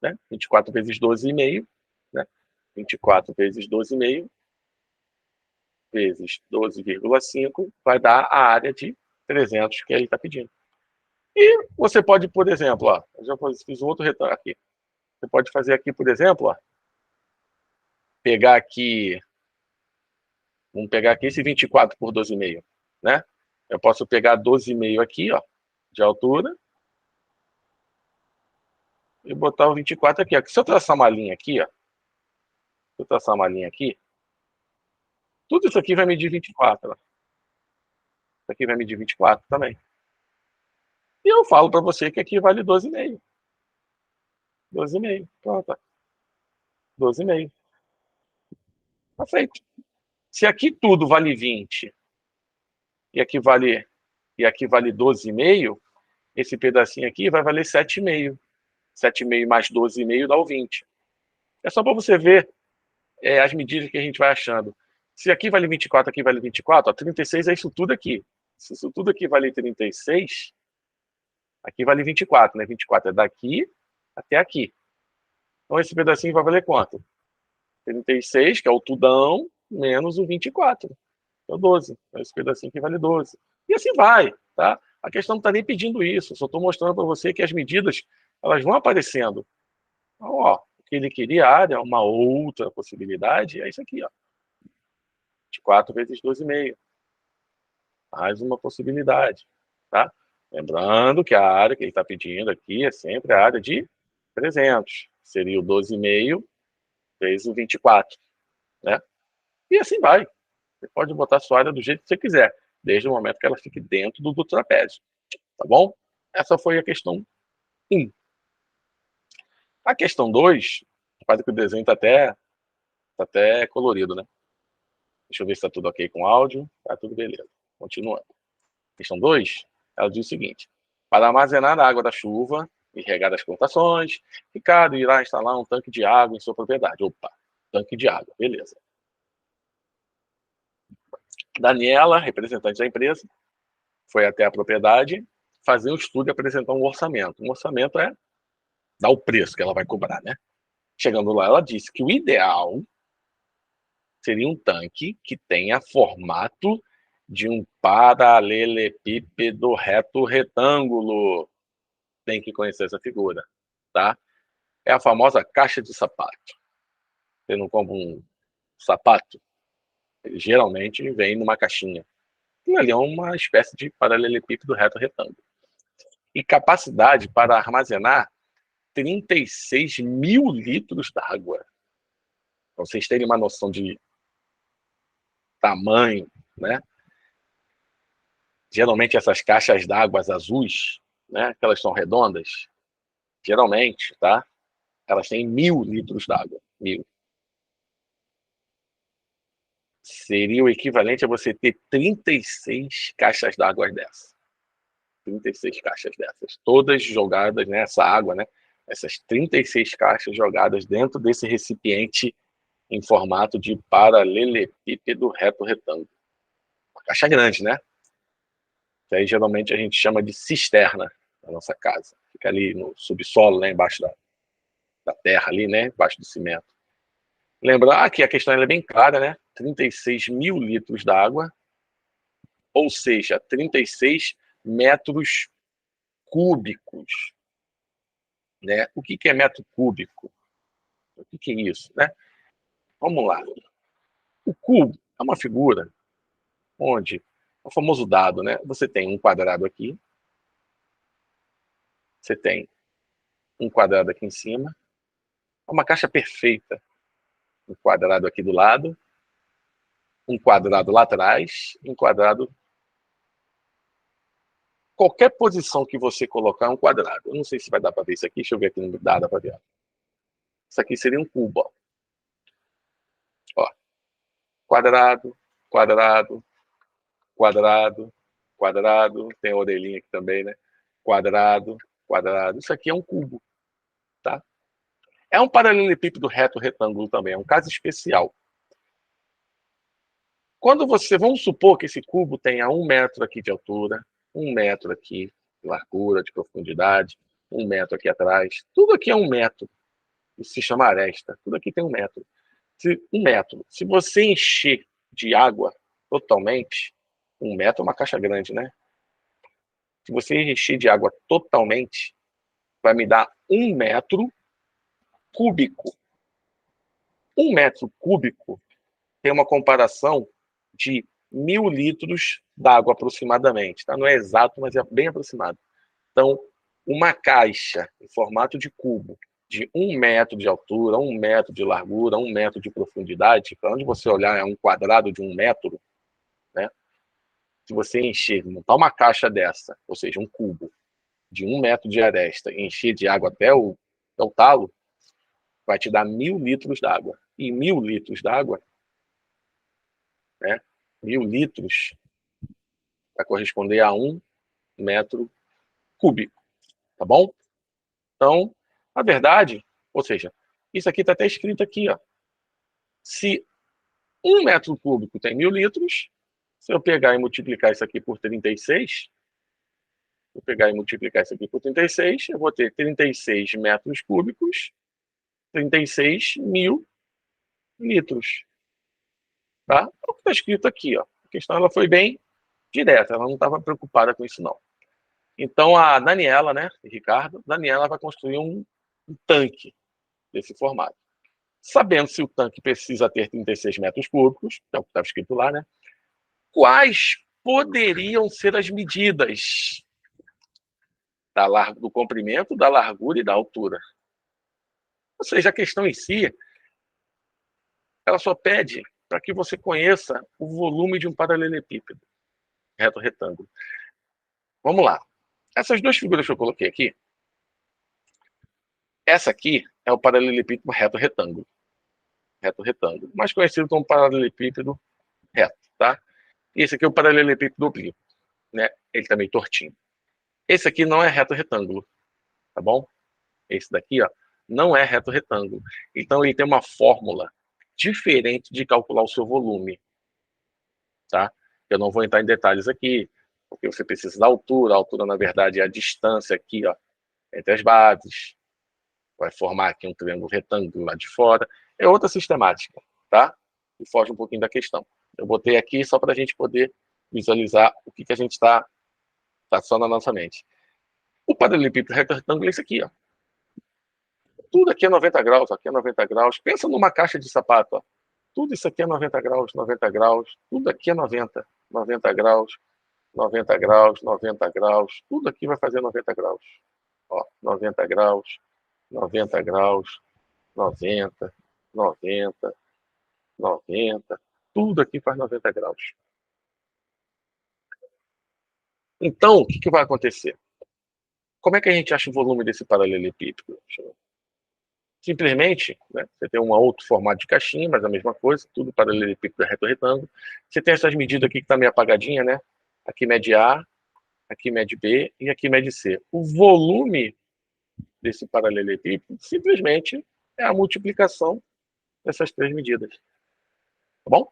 Né? 24 vezes 12,5, né? 24 vezes 12,5 vezes 12,5 vai dar a área de 300 que ele está pedindo. E você pode, por exemplo, ó, eu já fiz um outro retorno aqui. Você pode fazer aqui, por exemplo, ó, pegar aqui, vamos pegar aqui esse 24 por 12,5, né? Eu posso pegar 12,5 aqui, ó, de altura, e botar o 24 aqui. Ó. Se eu traçar uma linha aqui, ó, se eu traçar uma linha aqui, tudo isso aqui vai medir 24. Ó. Isso aqui vai medir 24 também. E eu falo para você que aqui vale 12,5. 12,5. Pronto. 12,5. Tá feito. Se aqui tudo vale 20 e aqui vale 12,5, esse pedacinho aqui vai valer 7,5. 7,5 mais 12,5 dá o 20. É só para você ver as medidas que a gente vai achando. Se aqui vale 24, aqui vale 24, ó, 36 é isso tudo aqui. Se isso tudo aqui vale 36, aqui vale 24, né? 24 é daqui até aqui. Então esse pedacinho vai valer quanto? 36, que é o tudão, menos o 24. Então 12. Então esse pedacinho aqui vale 12. E assim vai, tá? A questão não está nem pedindo isso, só estou mostrando para você que as medidas elas vão aparecendo. Então, ó, o que ele queria, a área, uma outra possibilidade, é isso aqui, ó. 24 vezes 12,5. Mais uma possibilidade, tá? Lembrando que a área que ele está pedindo aqui é sempre a área de 300. Seria o 12,5 vezes o 24, né? E assim vai. Você pode botar a sua área do jeito que você quiser, desde o momento que ela fique dentro do trapézio, tá bom? Essa foi a questão 1. A questão 2, quase que o desenho tá até colorido, né? Deixa eu ver se está tudo ok com o áudio. Tá tudo beleza. Continuando. Questão 2, ela diz o seguinte: para armazenar a água da chuva e regar as plantações, Ricardo irá instalar um tanque de água em sua propriedade. Opa, tanque de água, beleza. Daniela, representante da empresa, foi até a propriedade fazer um estudo e apresentar um orçamento. Um orçamento é dar o preço que ela vai cobrar, né? Chegando lá, ela disse que o ideal seria um tanque que tenha formato de um paralelepípedo reto retângulo. Tem que conhecer essa figura, tá? É a famosa caixa de sapato. Você não compra um sapato, ele geralmente vem numa caixinha. Aquilo ali é uma espécie de paralelepípedo reto retângulo. E capacidade para armazenar 36 mil litros d'água. Para vocês terem uma noção de tamanho, né? Geralmente essas caixas d'água azuis, né? Que elas são redondas, geralmente, tá? Elas têm 1.000 litros d'água. 1.000. Seria o equivalente a você ter 36 caixas d'água dessas. 36 caixas dessas. Todas jogadas nessa água, né? Essas 36 caixas jogadas dentro desse recipiente em formato de paralelepípedo reto retângulo. Uma caixa grande, né? Que aí geralmente a gente chama de cisterna na nossa casa. Fica ali no subsolo, né? Embaixo da terra ali, né? Embaixo do cimento. Lembrar que a questão é bem clara, né? 36 mil litros d'água, ou seja, 36 metros cúbicos, né? O que é metro cúbico? O que é isso, né? Vamos lá. O cubo é uma figura onde, o famoso dado, né? Você tem um quadrado aqui, você tem um quadrado aqui em cima, é uma caixa perfeita. Um quadrado aqui do lado, um quadrado lá atrás, um quadrado. Qualquer posição que você colocar é um quadrado. Eu não sei se vai dar para ver isso aqui. Deixa eu ver aqui no dado para ver. Isso aqui seria um cubo. Ó. Quadrado, quadrado, quadrado, quadrado. Tem a orelhinha aqui também, né? Quadrado, quadrado. Isso aqui é um cubo, tá? É um paralelepípedo reto retângulo também. É um caso especial. Quando você, vamos supor que esse cubo tenha 1 metro aqui de altura, 1 metro aqui de largura, de profundidade, 1 metro aqui atrás. Tudo aqui é 1 metro. Isso se chama aresta. Tudo aqui tem 1 metro. 1 metro. Se você encher de água totalmente, 1 metro é uma caixa grande, né? Se você encher de água totalmente, vai me dar 1 metro cúbico. 1 metro cúbico tem uma comparação de 1.000 litros d'água aproximadamente. Tá? Não é exato, mas é bem aproximado. Então, uma caixa em formato de cubo, de 1 metro de altura, 1 metro de largura, 1 metro de profundidade, para onde você olhar é um quadrado de 1 metro, né? Se você encher, montar uma caixa dessa, ou seja, um cubo de 1 metro de aresta, e encher de água até o talo, vai te dar 1.000 litros d'água. E 1.000 litros d'água, né? 1.000 litros vai corresponder a 1 metro cúbico, tá bom? Então, a verdade, ou seja, isso aqui está até escrito aqui, ó. Se 1 metro cúbico tem 1.000 litros, se eu pegar e multiplicar isso aqui por 36, eu pegar e multiplicar isso aqui por 36, eu vou ter 36 metros cúbicos, 36 mil litros. Tá? É o que está escrito aqui. Ó. A questão ela foi bem direta, ela não estava preocupada com isso, não. Então, a Daniela, né, Ricardo, Daniela vai construir um tanque desse formato. Sabendo se o tanque precisa ter 36 metros cúbicos, que é o que estava escrito lá, né? Quais poderiam ser as medidas do comprimento, da largura e da altura? Ou seja, a questão em si, ela só pede para que você conheça o volume de um paralelepípedo, reto retângulo. Vamos lá. Essas duas figuras que eu coloquei aqui, essa aqui é o paralelepípedo reto retângulo. Reto retângulo, mais conhecido como paralelepípedo reto, tá? E esse aqui é o paralelepípedo oblíquo, né? Ele também tortinho. Esse aqui não é reto retângulo, tá bom? Esse daqui, ó, não é reto retângulo. Então ele tem uma fórmula diferente de calcular o seu volume, tá? Eu não vou entrar em detalhes aqui, porque você precisa da altura. A altura, na verdade, é a distância aqui, ó, entre as bases. Vai formar aqui um triângulo retângulo lá de fora. É outra sistemática, tá? E foge um pouquinho da questão. Eu botei aqui só para a gente poder visualizar o que a gente está só na nossa mente. O paralelepípedo retângulo é esse aqui, ó. Tudo aqui é 90 graus, aqui é 90 graus. Pensa numa caixa de sapato, ó. Tudo isso aqui é 90 graus, 90 graus. Tudo aqui é 90, 90 graus, 90 graus, 90 graus. Tudo aqui vai fazer 90 graus. Ó, 90 graus, 90 graus, 90, 90, 90. Tudo aqui faz 90 graus. Então, o que vai acontecer? Como é que a gente acha o volume desse paralelepípedo? Simplesmente, né, você tem um outro formato de caixinha, mas a mesma coisa, tudo paralelepípedo reto retângulo. Você tem essas medidas aqui que está meio apagadinha, né? Aqui mede A, aqui mede B e aqui mede C. O volume desse paralelepípedo simplesmente é a multiplicação dessas três medidas. Tá bom?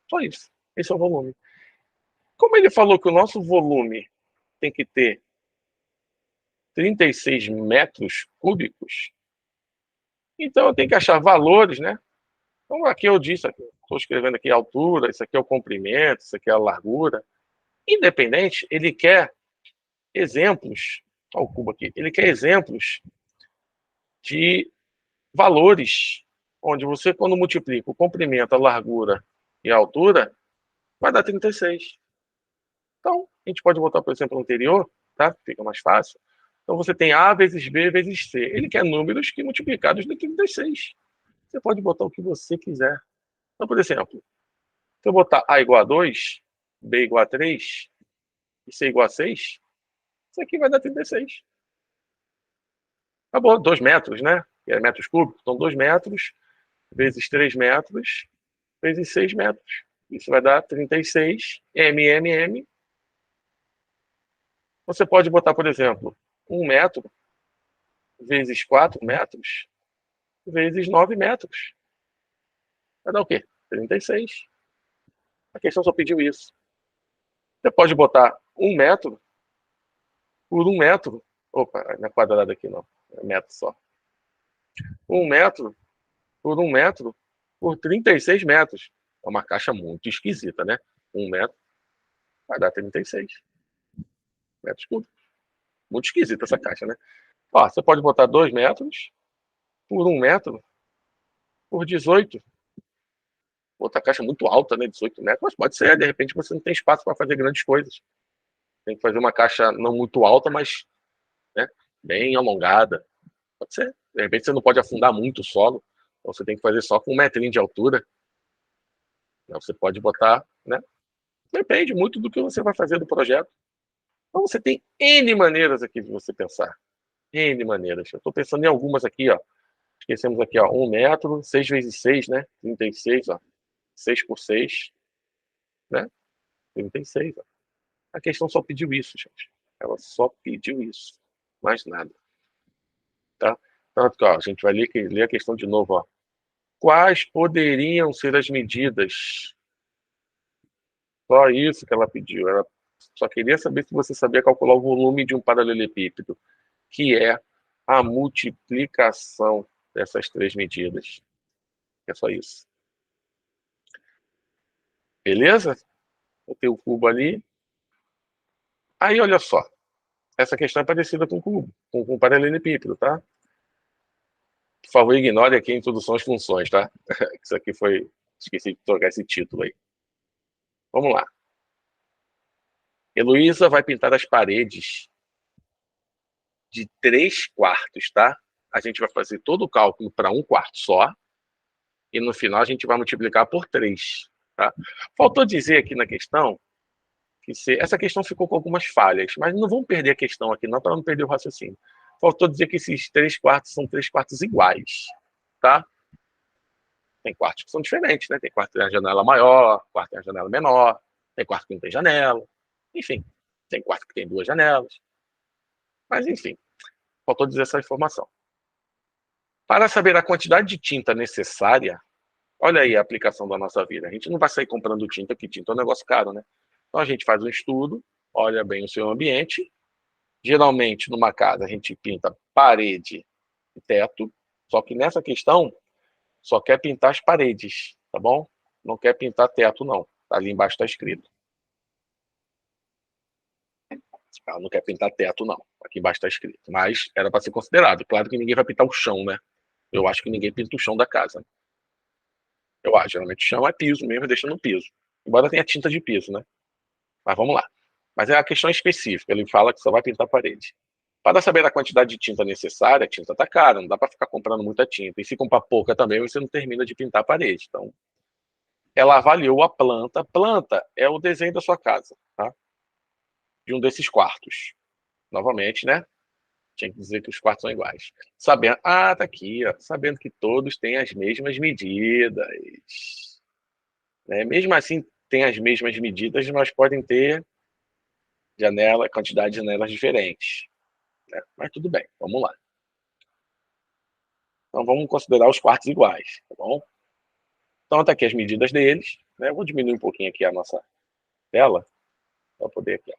Só isso. Esse é o volume. Como ele falou que o nosso volume tem que ter 36 metros cúbicos, então eu tenho que achar valores, né? Então aqui eu disse, estou escrevendo aqui a altura, isso aqui é o comprimento, isso aqui é a largura. Independente, ele quer exemplos, olha o cubo aqui, ele quer exemplos de valores, onde você, quando multiplica o comprimento, a largura e a altura, vai dar 36. Então, a gente pode voltar para o exemplo anterior, tá? Fica mais fácil. Então, você tem A vezes B vezes C. Ele quer números que multiplicados dê 36. Você pode botar o que você quiser. Então, por exemplo, se eu botar A igual a 2, B igual a 3 e C igual a 6, isso aqui vai dar 36. Acabou, 2 metros, né? Que é metros cúbicos. Então, 2 metros vezes 3 metros vezes 6 metros. Isso vai dar 36 MMM. Você pode botar, por exemplo, 1 metro vezes 4 metros vezes 9 metros. Vai dar o quê? 36. A questão só pediu isso. Você pode botar 1 metro por 1 metro. Opa, não é quadrado aqui não. É metro só. 1 metro por 1 metro por 36 metros. É uma caixa muito esquisita, né? 1 metro vai dar 36 metros cúbicos. Muito esquisita essa caixa, né? Ó, você pode botar 2 metros por 1 metro por 18. Outra caixa muito alta, né? 18 metros, mas pode ser. De repente você não tem espaço para fazer grandes coisas. Tem que fazer uma caixa não muito alta, mas, né, bem alongada. Pode ser. De repente você não pode afundar muito o solo. Então você tem que fazer só com 1 metrinho de altura. Então você pode botar, né? Depende muito do que você vai fazer do projeto. Então você tem N maneiras aqui de você pensar. N maneiras. Eu estou pensando em algumas aqui, ó. Esquecemos aqui, ó. 1 metro, 6 vezes 6, né? 36, ó. 6 por 6, né? 36, ó. A questão só pediu isso, gente. Ela só pediu isso. Mais nada. Tá? Tanto que, ó, a gente vai ler a questão de novo, ó. Quais poderiam ser as medidas? Só isso que ela pediu. Ela só queria saber se você sabia calcular o volume de um paralelepípedo, que é a multiplicação dessas três medidas. É só isso. Beleza? Eu tenho o cubo ali. Aí, olha só. Essa questão é parecida com cubo, com paralelepípedo, tá? Por favor, ignore aqui a introdução às funções, tá? Isso aqui foi... Esqueci de trocar esse título aí. Vamos lá. Heloísa vai pintar as paredes de 3/4, tá? A gente vai fazer todo o cálculo para 1/4 só. E no final a gente vai multiplicar por 3. Tá? Faltou dizer aqui na questão que essa questão ficou com algumas falhas, mas não vamos perder a questão aqui não, para não perder o raciocínio. Faltou dizer que esses 3/4 são 3/4 iguais. Tá? Tem quartos que são diferentes, né? Tem quarto que tem a janela maior, quarto que tem a janela menor, tem quarto que não tem janela, enfim, tem quarto que tem 2 janelas. Mas enfim, faltou dizer essa informação. Para saber a quantidade de tinta necessária, olha aí a aplicação da nossa vida. A gente não vai sair comprando tinta, porque tinta é um negócio caro, né? Então a gente faz um estudo, olha bem o seu ambiente. Geralmente, numa casa, a gente pinta parede e teto, só que nessa questão, só quer pintar as paredes, tá bom? Não quer pintar teto, não. Ali embaixo está escrito. Ela não quer pintar teto, não. Aqui embaixo está escrito. Mas era para ser considerado. Claro que ninguém vai pintar o chão, né? Eu acho que ninguém pinta o chão da casa. Eu acho, geralmente o chão é piso mesmo, deixa no piso. Embora tenha tinta de piso, né? Mas vamos lá. Mas é a questão específica. Ele fala que só vai pintar a parede. Para saber a quantidade de tinta necessária, a tinta está cara, não dá para ficar comprando muita tinta. E se comprar pouca também, você não termina de pintar a parede. Então, ela avaliou a planta. A planta é o desenho da sua casa, tá? De um desses quartos. Novamente, né? Tinha que dizer que os quartos são iguais. Sabendo, tá aqui, ó, sabendo que todos têm as mesmas medidas. Né? Mesmo assim, tem as mesmas medidas, mas podem ter janela, quantidade de janelas diferentes. Né? Mas tudo bem, vamos lá. Então vamos considerar os quartos iguais, tá bom? Então tá aqui as medidas deles. Né? Eu vou diminuir um pouquinho aqui a nossa tela, para poder aqui.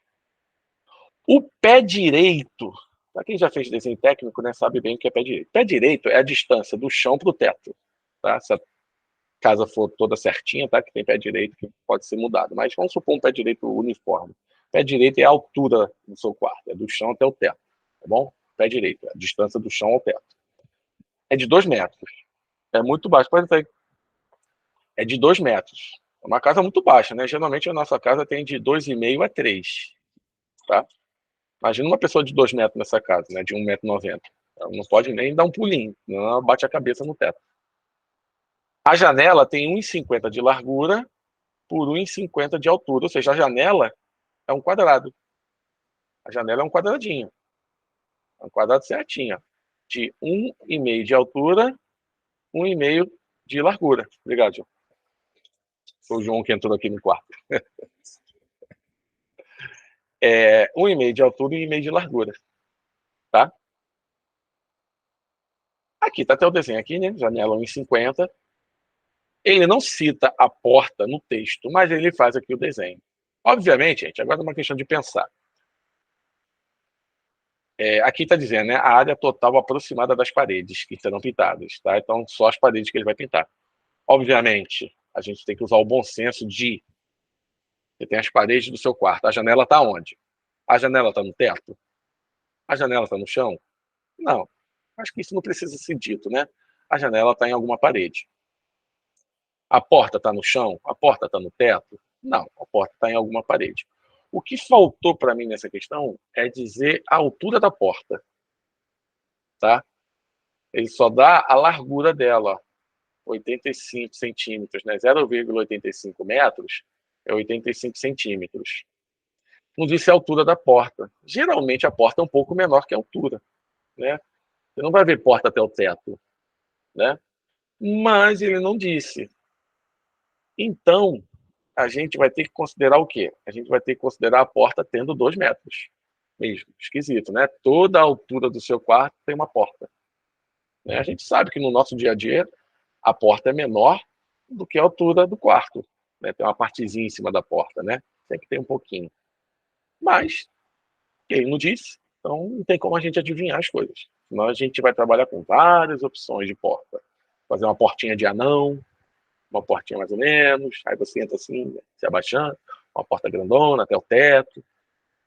O pé direito, para quem já fez desenho técnico, né, sabe bem o que é pé direito. Pé direito é a distância do chão para o teto. Tá? Se a casa for toda certinha, tá? Que tem pé direito que pode ser mudado. Mas vamos supor um pé direito uniforme. Pé direito é a altura do seu quarto, é do chão até o teto, tá bom? Pé direito, é a distância do chão ao teto. É de 2 metros. É muito baixo. Pode ter. É de 2 metros. É uma casa muito baixa, né? Geralmente a nossa casa tem de 2,5 a 3, tá? Imagina uma pessoa de 2 metros nessa casa, né? De 1,90 m. Ela não pode nem dar um pulinho, não ela bate a cabeça no teto. A janela tem 1,50 de largura por 1,50 de altura, ou seja, a janela é um quadrado. A janela é um quadradinho. É um quadrado certinho. De 1,5 de altura, 1,5 de largura. Obrigado, João. Foi o João que entrou aqui no quarto. 1,5 de altura e 1,5 de largura. Tá? Aqui tá até o desenho aqui, né? Janela 1,50. Ele não cita a porta no texto, mas ele faz aqui o desenho. Obviamente, gente, agora é uma questão de pensar. Aqui está dizendo, né, a área total aproximada das paredes que serão pintadas, tá? Então, só as paredes que ele vai pintar. Obviamente, a gente tem que usar o bom senso de você tem as paredes do seu quarto. A janela está onde? A janela está no teto? A janela está no chão? Não. Acho que isso não precisa ser dito, né? A janela está em alguma parede. A porta está no chão? A porta está no teto? Não, a porta está em alguma parede. O que faltou para mim nessa questão é dizer a altura da porta, tá? Ele só dá a largura dela, 85 centímetros, né? 0,85 metros é 85 centímetros. Não disse a altura da porta. Geralmente a porta é um pouco menor que a altura, né? Você não vai ver porta até o teto, né? Mas ele não disse. Então, a gente vai ter que considerar o quê? A gente vai ter que considerar a porta tendo 2 metros. Mesmo, esquisito, né? Toda a altura do seu quarto tem uma porta. Né? A gente sabe que no nosso dia a dia a porta é menor do que a altura do quarto. Né? Tem uma partezinha em cima da porta, né? Tem que ter um pouquinho. Mas ele não disse, então não tem como a gente adivinhar as coisas. Senão a gente vai trabalhar com várias opções de porta. Fazer uma portinha de anão, uma portinha mais ou menos, aí você entra assim, se abaixando, uma porta grandona até o teto.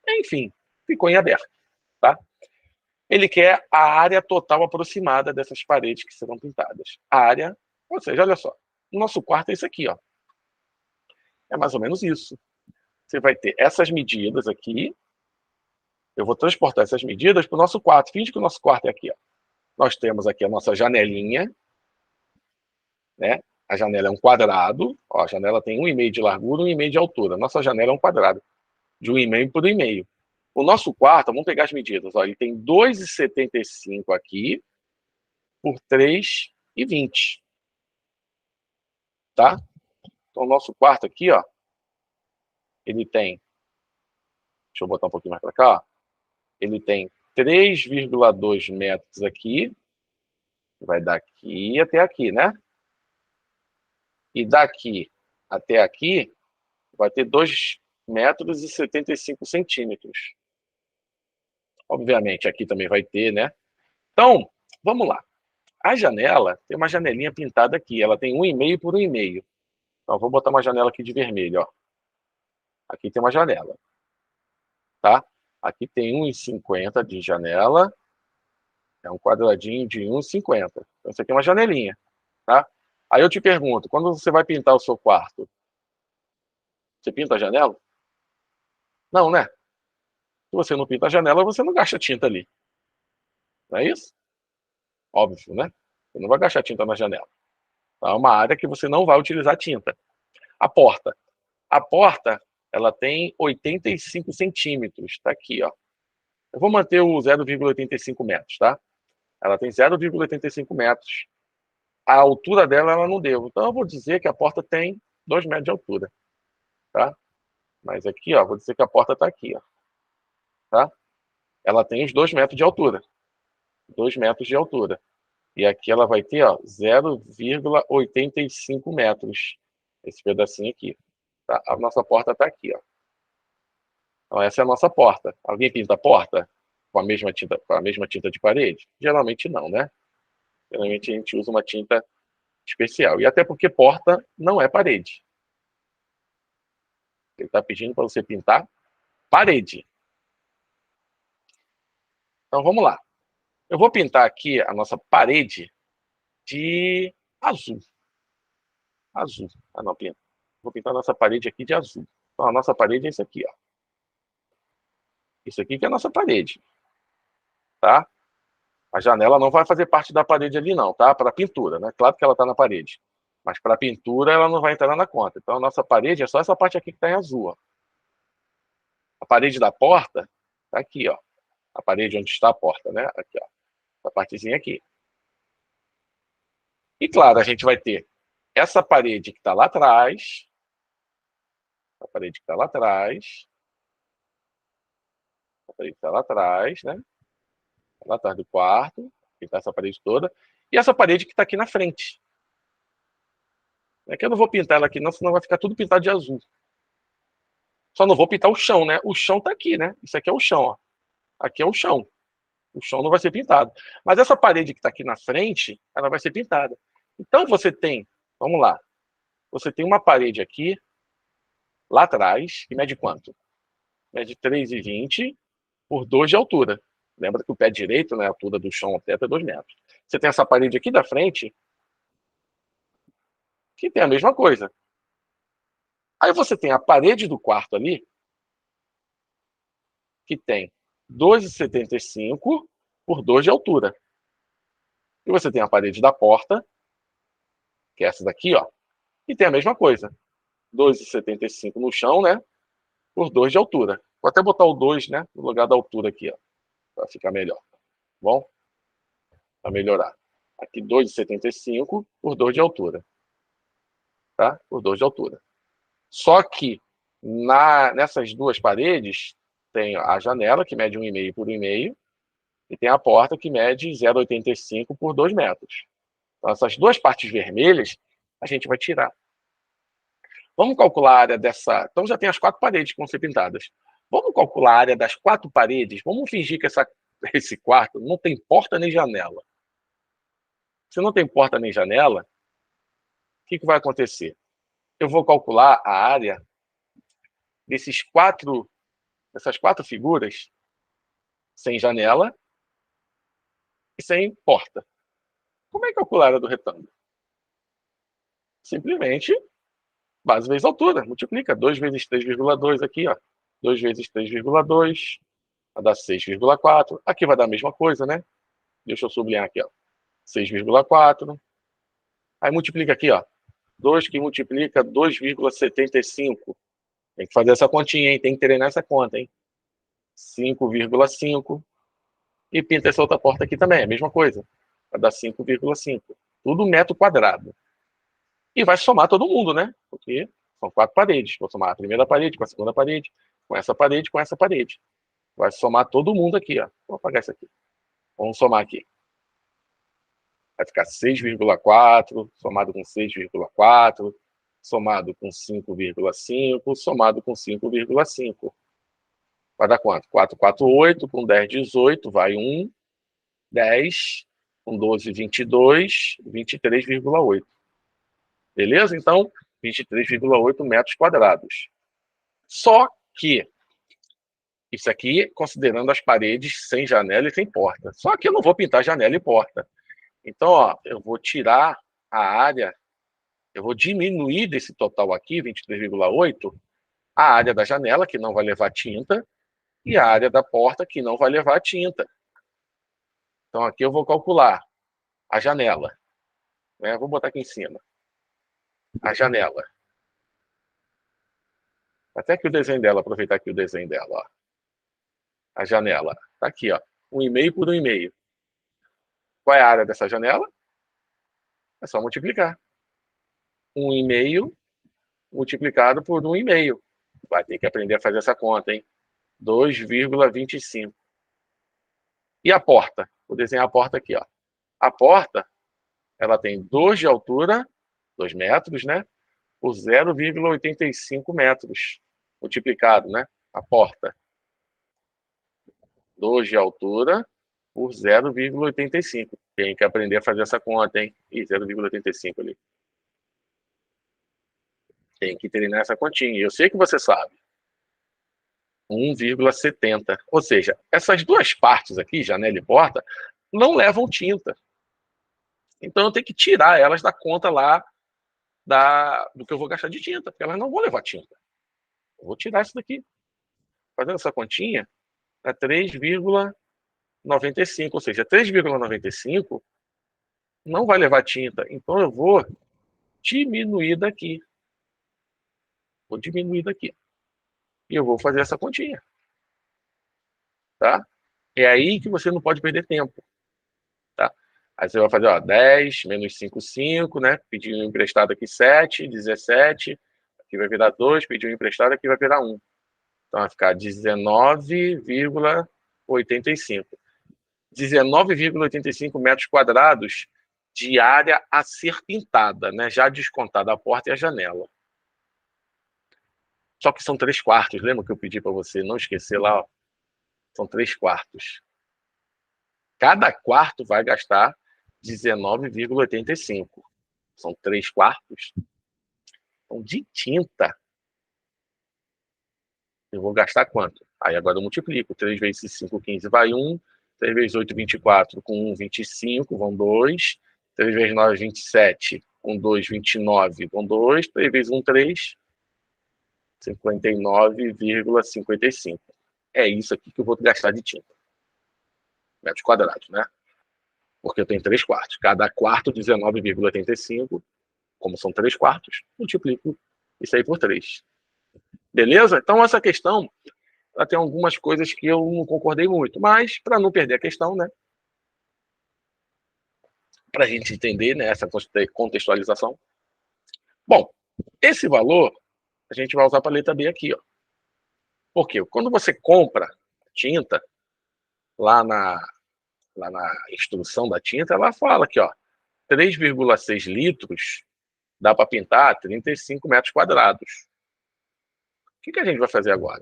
Enfim, ficou em aberto. tá? Ele quer a área total aproximada dessas paredes que serão pintadas. A área, ou seja, olha só, o nosso quarto é isso aqui, ó. É mais ou menos isso. Você vai ter essas medidas aqui. Eu vou transportar essas medidas para o nosso quarto. Finge que o nosso quarto é aqui, ó. Nós temos aqui a nossa janelinha, né? A janela é um quadrado. Ó, a janela tem 1,5 de largura, 1,5 de altura. Nossa janela é um quadrado, de 1,5 por 1,5. O nosso quarto, vamos pegar as medidas. Ó, ele tem 2,75 aqui por 3,20. Tá? Então, o nosso quarto aqui, ó, ele tem, deixa eu botar um pouquinho mais para cá, ó, ele tem 3,2 metros aqui, vai daqui até aqui, né? E daqui até aqui vai ter 2 metros e 75 centímetros. Obviamente, aqui também vai ter, né? Então, vamos lá. A janela tem uma janelinha pintada aqui. Ela tem 1,5 por 1,5. Então, vou botar uma janela aqui de vermelho, ó. Aqui tem uma janela, tá? Aqui tem 1,50 de janela. É um quadradinho de 1,50. Então, isso aqui é uma janelinha, tá? Aí eu te pergunto, quando você vai pintar o seu quarto, você pinta a janela? Não, né? Se você não pinta a janela, você não gasta tinta ali. Não é isso? Óbvio, né? Você não vai gastar tinta na janela. Tá? É uma área que você não vai utilizar tinta. A porta. A porta, ela tem 85 centímetros. Tá aqui, ó. Eu vou manter o 0,85 metros, tá? Ela tem 0,85 metros. A altura dela, ela não deu. Então, eu vou dizer que a porta tem 2 metros de altura, tá? Mas aqui, ó, vou dizer que a porta tá aqui, ó. Tá? Ela tem os 2 metros de altura. 2 metros de altura. E aqui ela vai ter, ó, 0,85 metros. Esse pedacinho aqui. Tá? A nossa porta está aqui, ó. Então essa é a nossa porta. Alguém pinta a porta com a mesma tinta de parede? Geralmente não, né? Geralmente a gente usa uma tinta especial. E até porque porta não é parede. Ele está pedindo para você pintar parede. Então vamos lá. Eu vou pintar aqui a nossa parede de azul. Azul. Ah, não, pinta. Vou pintar a nossa parede aqui de azul. Então a nossa parede é isso aqui, ó. Isso aqui que é a nossa parede, tá? A janela não vai fazer parte da parede ali não, tá? Para pintura, né? Claro que ela está na parede. Mas para pintura ela não vai entrar na conta. Então a nossa parede é só essa parte aqui que está em azul, ó. A parede da porta tá aqui, ó. A parede onde está a porta, né? Aqui, ó. Essa partezinha aqui. E claro, a gente vai ter essa parede que está lá atrás. A parede que está lá atrás. A parede que está lá atrás, né? Lá atrás do quarto. Que está essa parede toda. E essa parede que está aqui na frente. É que eu não vou pintar ela aqui não, senão vai ficar tudo pintado de azul. Só não vou pintar o chão, né? O chão tá aqui, né? Isso aqui é o chão, ó. Aqui é o chão. O chão não vai ser pintado. Mas essa parede que está aqui na frente, ela vai ser pintada. Então você tem, vamos lá, você tem uma parede aqui, lá atrás, que mede quanto? Mede 3,20 por 2 de altura. Lembra que o pé direito, né, a altura do chão ao teto é 2 metros. Você tem essa parede aqui da frente, que tem a mesma coisa. Aí você tem a parede do quarto ali, que tem 2,75 por 2 de altura. E você tem a parede da porta, que é essa daqui, ó, e tem a mesma coisa. 2,75 no chão, né? Por 2 de altura. Vou até botar o 2, né? No lugar da altura aqui, ó. Para ficar melhor. Bom? Para melhorar. Aqui 2,75 por 2 de altura. Tá? Por 2 de altura. Só que nessas duas paredes tem a janela, que mede 1,5 por 1,5, e tem a porta, que mede 0,85 por 2 metros. Então, essas duas partes vermelhas, a gente vai tirar. Vamos calcular a área dessa... Então, já tem as 4 paredes que vão ser pintadas. Vamos calcular a área das 4 paredes? Vamos fingir que esse quarto não tem porta nem janela. Se não tem porta nem janela, o que vai acontecer? Eu vou calcular a área dessas 4 figuras sem janela e sem porta. Como é que calcular a área do retângulo? Simplesmente base vezes altura. Multiplica 2 vezes 3,2 aqui, ó. 2 vezes 3,2 vai dar 6,4. Aqui vai dar a mesma coisa, né? Deixa eu sublinhar aqui, ó. 6,4. Aí multiplica aqui, ó. 2 que multiplica 2,75. Tem que fazer essa continha, hein? Tem que treinar essa conta, hein? 5,5. E pinta essa outra porta aqui também, a mesma coisa. Vai dar 5,5. Tudo metro quadrado. E vai somar todo mundo, né? Porque são 4 paredes. Vou somar a primeira parede com a segunda parede, com essa parede, com essa parede. Vai somar todo mundo aqui, ó. Vou apagar isso aqui. Vamos somar aqui. Vai ficar 6,4, somado com 6,4, somado com 5,5, somado com 5,5. Vai dar quanto? 448, com 10, 18, vai 1, 10, com 12, 22, 23,8. Beleza? Então, 23,8 metros quadrados. Só que, isso aqui considerando as paredes sem janela e sem porta. Só que eu não vou pintar janela e porta. Então, ó, eu vou tirar a área, eu vou diminuir desse total aqui, 23,8, a área da janela, que não vai levar tinta, e a área da porta, que não vai levar tinta. Então, aqui eu vou calcular a janela. Né? Vou botar aqui em cima. A janela. Até aqui o desenho dela, aproveitar aqui o desenho dela. Ó. A janela. Está aqui, ó. 1,5 por 1,5. Qual é a área dessa janela? É só multiplicar. 1,5 multiplicado por 1,5. Vai ter que aprender a fazer essa conta, hein? 2,25. E a porta? Vou desenhar a porta aqui, ó. A porta, ela tem 2 de altura, 2 metros, né? Por 0,85 metros. Multiplicado, né? A porta. 2 de altura por 0,85. Tem que aprender a fazer essa conta, hein? Ih, 0,85 ali. Tem que treinar essa continha. Eu sei que você sabe. 1,70. Ou seja, essas duas partes aqui, janela e porta, não levam tinta. Então eu tenho que tirar elas da conta lá do que eu vou gastar de tinta, porque elas não vão levar tinta. Eu vou tirar isso daqui. Fazendo essa continha, dá 3,95. Ou seja, 3,95 não vai levar tinta. Então eu vou diminuir daqui. Vou diminuir daqui. E eu vou fazer essa continha. Tá? É aí que você não pode perder tempo. Tá? Aí você vai fazer, ó, 10 menos 5, 5, né? Pediu emprestado aqui 7, 17. Aqui vai virar 2, pediu emprestado, aqui vai virar 1. Então vai ficar 19,85. 19,85 metros quadrados de área a ser pintada, né? Já descontada a porta e a janela. Só que são 3 quartos. Lembra que eu pedi para você não esquecer lá? Ó? São 3 quartos. Cada quarto vai gastar 19,85. São 3 quartos. Então, de tinta, eu vou gastar quanto? Aí agora eu multiplico. 3 vezes 5, 15, vai 1. 3 vezes 8, 24. Com 1, 25, vão 2. 3 vezes 9, 27. Com 2, 29, vão 2. 3 vezes 1, 3. 59,55. É isso aqui que eu vou gastar de tinta. Metros quadrados, né? Porque eu tenho 3 quartos. Cada quarto, 19,85. Como são 3 quartos, multiplico isso aí por 3. Beleza? Então, essa questão, ela tem algumas coisas que eu não concordei muito. Mas, para não perder a questão, né? Para a gente entender, né, essa contextualização. Bom, esse valor a gente vai usar para a letra B aqui. Ó. Por quê? Quando você compra tinta, lá na instrução da tinta, ela fala aqui, ó, 3,6 litros dá para pintar 35 metros quadrados. O que a gente vai fazer agora?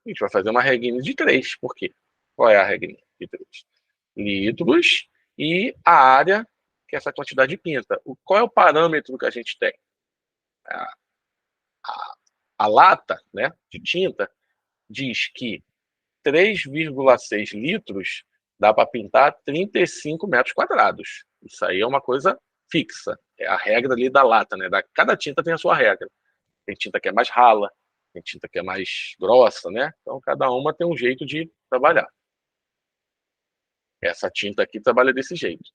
A gente vai fazer uma regrinha de 3. Por quê? Qual é a regrinha de 3? Litros e a área, que é essa quantidade de pinta. Qual é o parâmetro que a gente tem? A lata, né, de tinta diz que 3,6 litros dá para pintar 35 metros quadrados. Isso aí é uma coisa fixa. É a regra ali da lata, né? Cada tinta tem a sua regra. Tem tinta que é mais rala, tem tinta que é mais grossa, né? Então, cada uma tem um jeito de trabalhar. Essa tinta aqui trabalha desse jeito.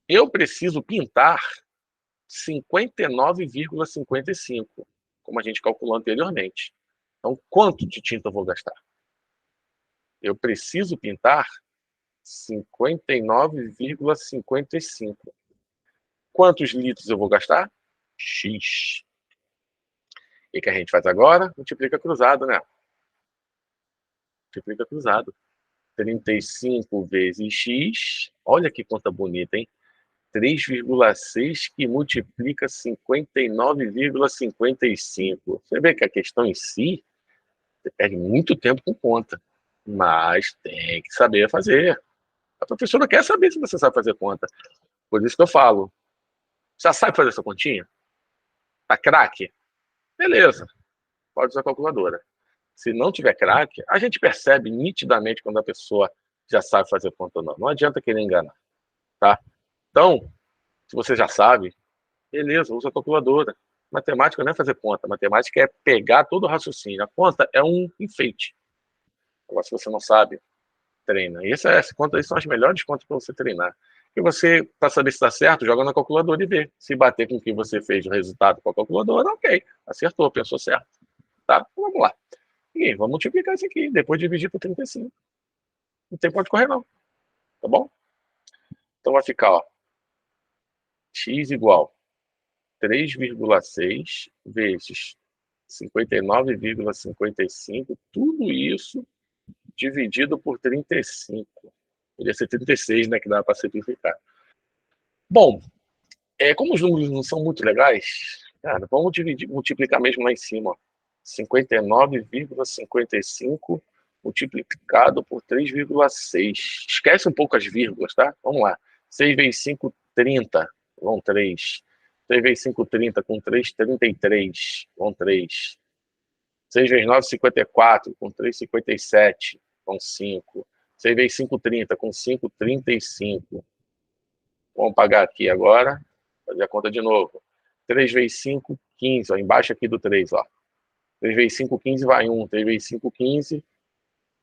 Eu preciso pintar 59,55, como a gente calculou anteriormente. Então, quanto de tinta eu vou gastar? Eu preciso pintar 59,55. Quantos litros eu vou gastar? X. O que a gente faz agora? Multiplica cruzado, né? Multiplica cruzado. 35 vezes x. Olha que conta bonita, hein? 3,6 que multiplica 59,55. Você vê que a questão em si, você perde muito tempo com conta. Mas tem que saber fazer. A professora quer saber se você sabe fazer conta. Por isso que eu falo. Já sabe fazer essa continha? Tá craque? Beleza. Pode usar a calculadora. Se não tiver craque, a gente percebe nitidamente quando a pessoa já sabe fazer conta ou não. Não adianta querer enganar, tá? Então, se você já sabe, beleza, usa a calculadora. Matemática não é fazer conta, matemática é pegar todo o raciocínio. A conta é um enfeite. Agora, se você não sabe, treina. E essas contas são as melhores contas para você treinar. E você, para saber se está certo, joga na calculadora e vê. Se bater com o que você fez o resultado com a calculadora, ok, acertou, pensou certo. Tá? Então, vamos lá. E vamos multiplicar isso aqui, depois dividir por 35. Não tem pode correr não, tá bom? Então vai ficar, ó, x igual 3,6 vezes 59,55, tudo isso dividido por 35. Podia ser 36, né, que dá para simplificar. Bom, como os números não são muito legais, cara, vamos multiplicar mesmo lá em cima, ó. 59,55 multiplicado por 3,6. Esquece um pouco as vírgulas, tá? Vamos lá. 6 vezes 5, 30. Vão 3. 6 vezes 5, 30. Com 3, 33. Vão 3. 6 vezes 9, 54. Com 3, 57. Vão 5. 6 vezes 5, 30. Com 5, 35. Vamos pagar aqui agora. Fazer a conta de novo. 3 vezes 5, 15. Ó, embaixo aqui do 3, ó. 3 vezes 5, 15, vai 1. 3 vezes 5, 15.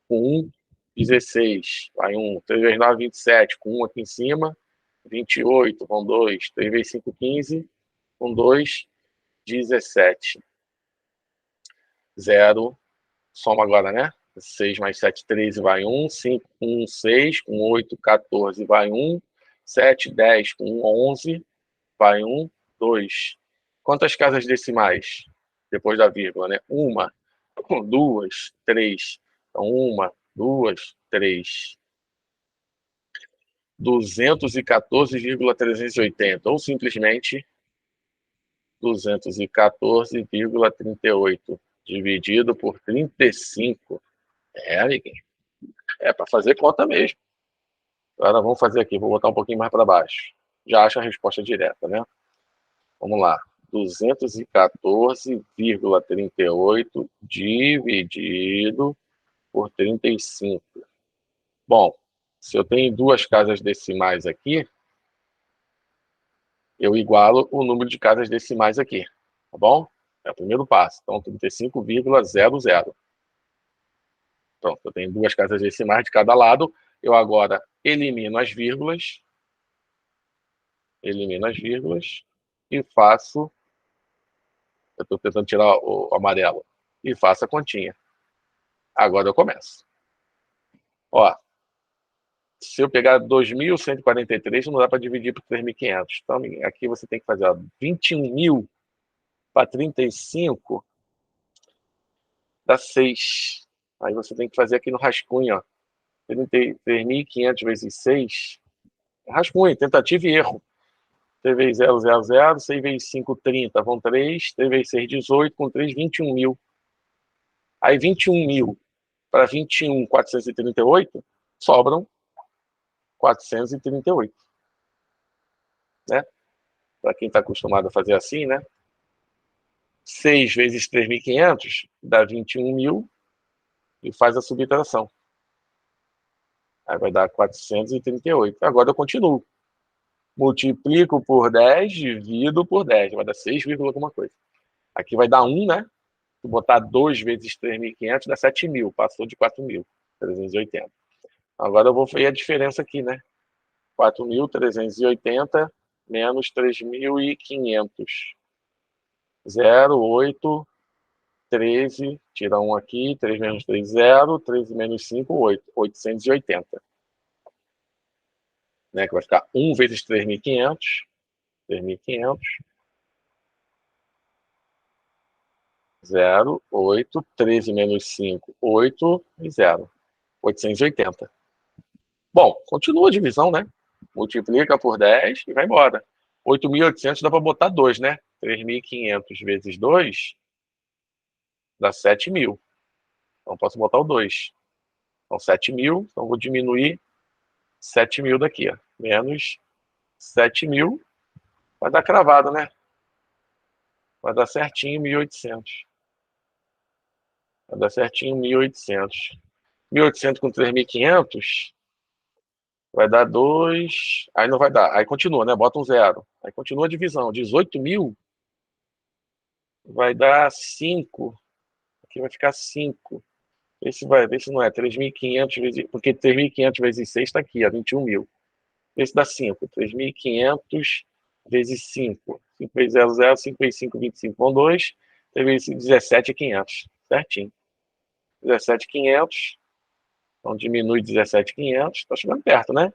Com 1, 16. Vai 1. 3 vezes 9, 27. Com 1 aqui em cima. 28. Vão 2. 3 vezes 5, 15. Com 2, 17. 0. Soma agora, né? 6 mais 7, 13, vai 1. 5 com 1, 6. Com 8, 14, vai 1. 7, 10. Com 1, 11. Vai 1, 2. Quantas casas decimais? Depois da vírgula, né? 1, 2, 3. Então, 1, 2, 3. 214,380. Ou simplesmente 214,38. Dividido por 35. Amiguinho. É para fazer conta mesmo. Agora vamos fazer aqui. Vou botar um pouquinho mais para baixo. Já acha a resposta direta, né? Vamos lá. 214,38 dividido por 35. Bom, se eu tenho duas casas decimais aqui, eu igualo o número de casas decimais aqui, tá bom? É o primeiro passo. Então, 35,00. Pronto, eu tenho duas casas decimais de cada lado. Eu agora elimino as vírgulas e faço... Eu estou tentando tirar o amarelo. E faço a continha. Agora eu começo. Ó, se eu pegar 2.143, não dá para dividir por 3.500. Então, aqui você tem que fazer, ó, 21.000 para 35 dá 6. Aí você tem que fazer aqui no rascunho, ó. 3.500 vezes 6. Rascunho, tentativa e erro. 3 vezes 0, 0, 0. 6 vezes 5, 30. Vão 3. 3 vezes 6, 18. Com 3, 21.000. Aí 21.000 para 21.438, sobram 438. Né? Para quem está acostumado a fazer assim, né? 6 vezes 3.500 dá 21.000. e faz a subtração. Aí vai dar 438. Agora eu continuo. Multiplico por 10, divido por 10. Vai dar 6, alguma coisa. Aqui vai dar 1, né? Se botar 2 vezes 3.500, dá 7.000. Passou de 4.380. Agora eu vou ver a diferença aqui, né? 4.380 menos 3.500. 0, 8, 13, tira 1 aqui, 3 menos 3, 0, 13 menos 5, 8. 880. Né? Que vai ficar 1 vezes 3.500. 3.500. 0, 8, 13 menos 5, 8 e 0. 880. Bom, continua a divisão, né? Multiplica por 10 e vai embora. 8.800 dá para botar 2, né? 3.500 vezes 2 dá 7.000. Então posso botar o 2. Então 7.000, então vou diminuir 7.000 daqui, ó. Menos 7.000, vai dar cravado, né? Vai dar certinho 1.800. Vai dar certinho 1.800. 1.800 com 3.500 vai dar 2. Aí não vai dar. Aí continua, né? Bota um 0. Aí continua a divisão. 18.000 vai dar 5. Aqui vai ficar 5. Esse não é 3.500 vezes. Porque 3.500 vezes 6 está aqui, ó, 21.000. Esse dá 5. 3.500 vezes 5. 5 vezes 0, 0. 5 vezes 5, 25. Vão 2. 3 vezes 5, 17.500. Certinho. 17.500. Então diminui 17.500. Está chegando perto, né?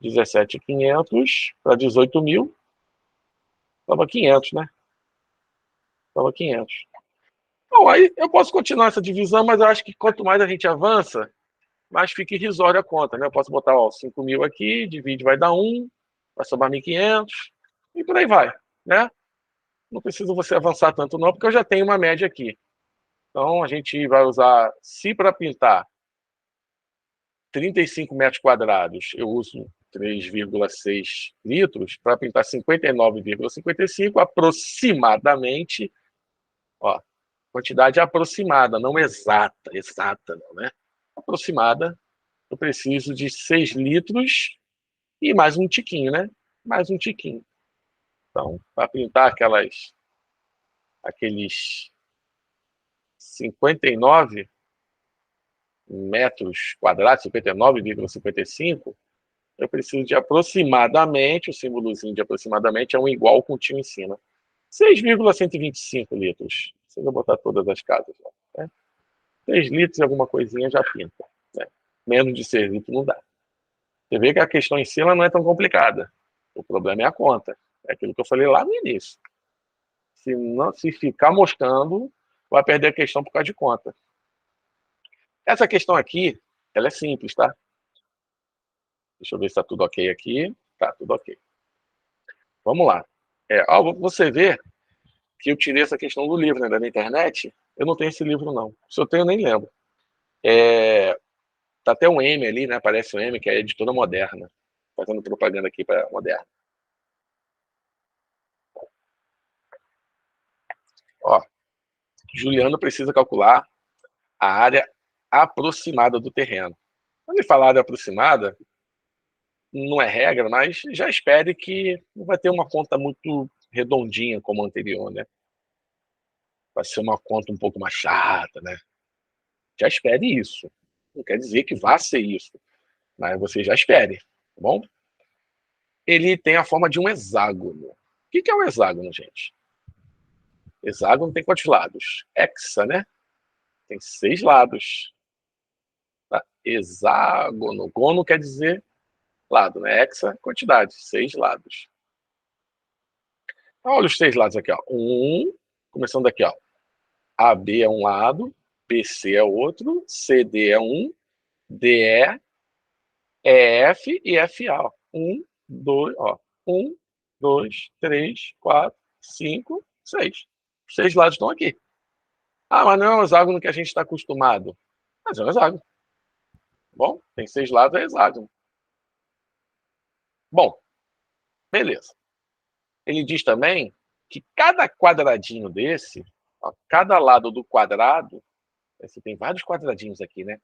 17.500 para 18.000. Estava 500, né? Estava 500. Bom, aí eu posso continuar essa divisão, mas eu acho que quanto mais a gente avança, mais fica irrisória a conta, né? Eu posso botar, ó, 5.000 aqui, divide, vai dar 1, vai sobrar 1.500, e por aí vai, né? Não precisa você avançar tanto não, porque eu já tenho uma média aqui. Então, a gente vai usar, se para pintar 35 metros quadrados, eu uso 3,6 litros, para pintar 59,55, aproximadamente, ó, quantidade aproximada, não exata não, né? Aproximada, eu preciso de 6 litros e mais um tiquinho, né? Mais um tiquinho. Então, para pintar aqueles 59 metros quadrados, 59,55, eu preciso de aproximadamente, o símbolozinho de aproximadamente é um igual com o tio em cima. 6,125 litros. Se eu botar todas as casas lá, né? 3 litros e alguma coisinha já pinta. Né? Menos de 6 litros não dá. Você vê que a questão em si ela não é tão complicada. O problema é a conta. É aquilo que eu falei lá no início. Se ficar mostrando, vai perder a questão por causa de conta. Essa questão aqui, ela é simples, tá? Deixa eu ver se está tudo ok aqui. Tá, tudo ok. Vamos lá. Você vê que eu tirei essa questão do livro, né, da internet. Eu não tenho esse livro, não. Se eu tenho, eu nem lembro. Tá até um M ali, né? Aparece o M, que é a editora Moderna. Fazendo propaganda aqui para Moderna. Ó, Juliano precisa calcular a área aproximada do terreno. Quando ele fala área aproximada, não é regra, mas já espere que não vai ter uma conta muito redondinha como a anterior, né? Vai ser uma conta um pouco mais chata, né? Já espere isso. Não quer dizer que vá ser isso, mas você já espere, tá bom? Ele tem a forma de um hexágono. O que é um hexágono, gente? Hexágono tem quantos lados? Hexa, né? Tem 6 lados. Tá? Hexágono. Gono quer dizer lado, né? Hexa, quantidade, 6 lados. Então, olha os 6 lados aqui, ó. Começando daqui, ó. AB é um lado, BC é outro, CD é um, DE, EF e FA. Ó. 2, ó. 1, 2, 3, 4, 5, 6. Os 6 lados estão aqui. Ah, mas não é um hexágono que a gente está acostumado. Mas é um hexágono. Bom, tem 6 lados, é hexágono. Bom, beleza. Ele diz também que cada quadradinho desse, ó, cada lado do quadrado, Você tem vários quadradinhos aqui, né?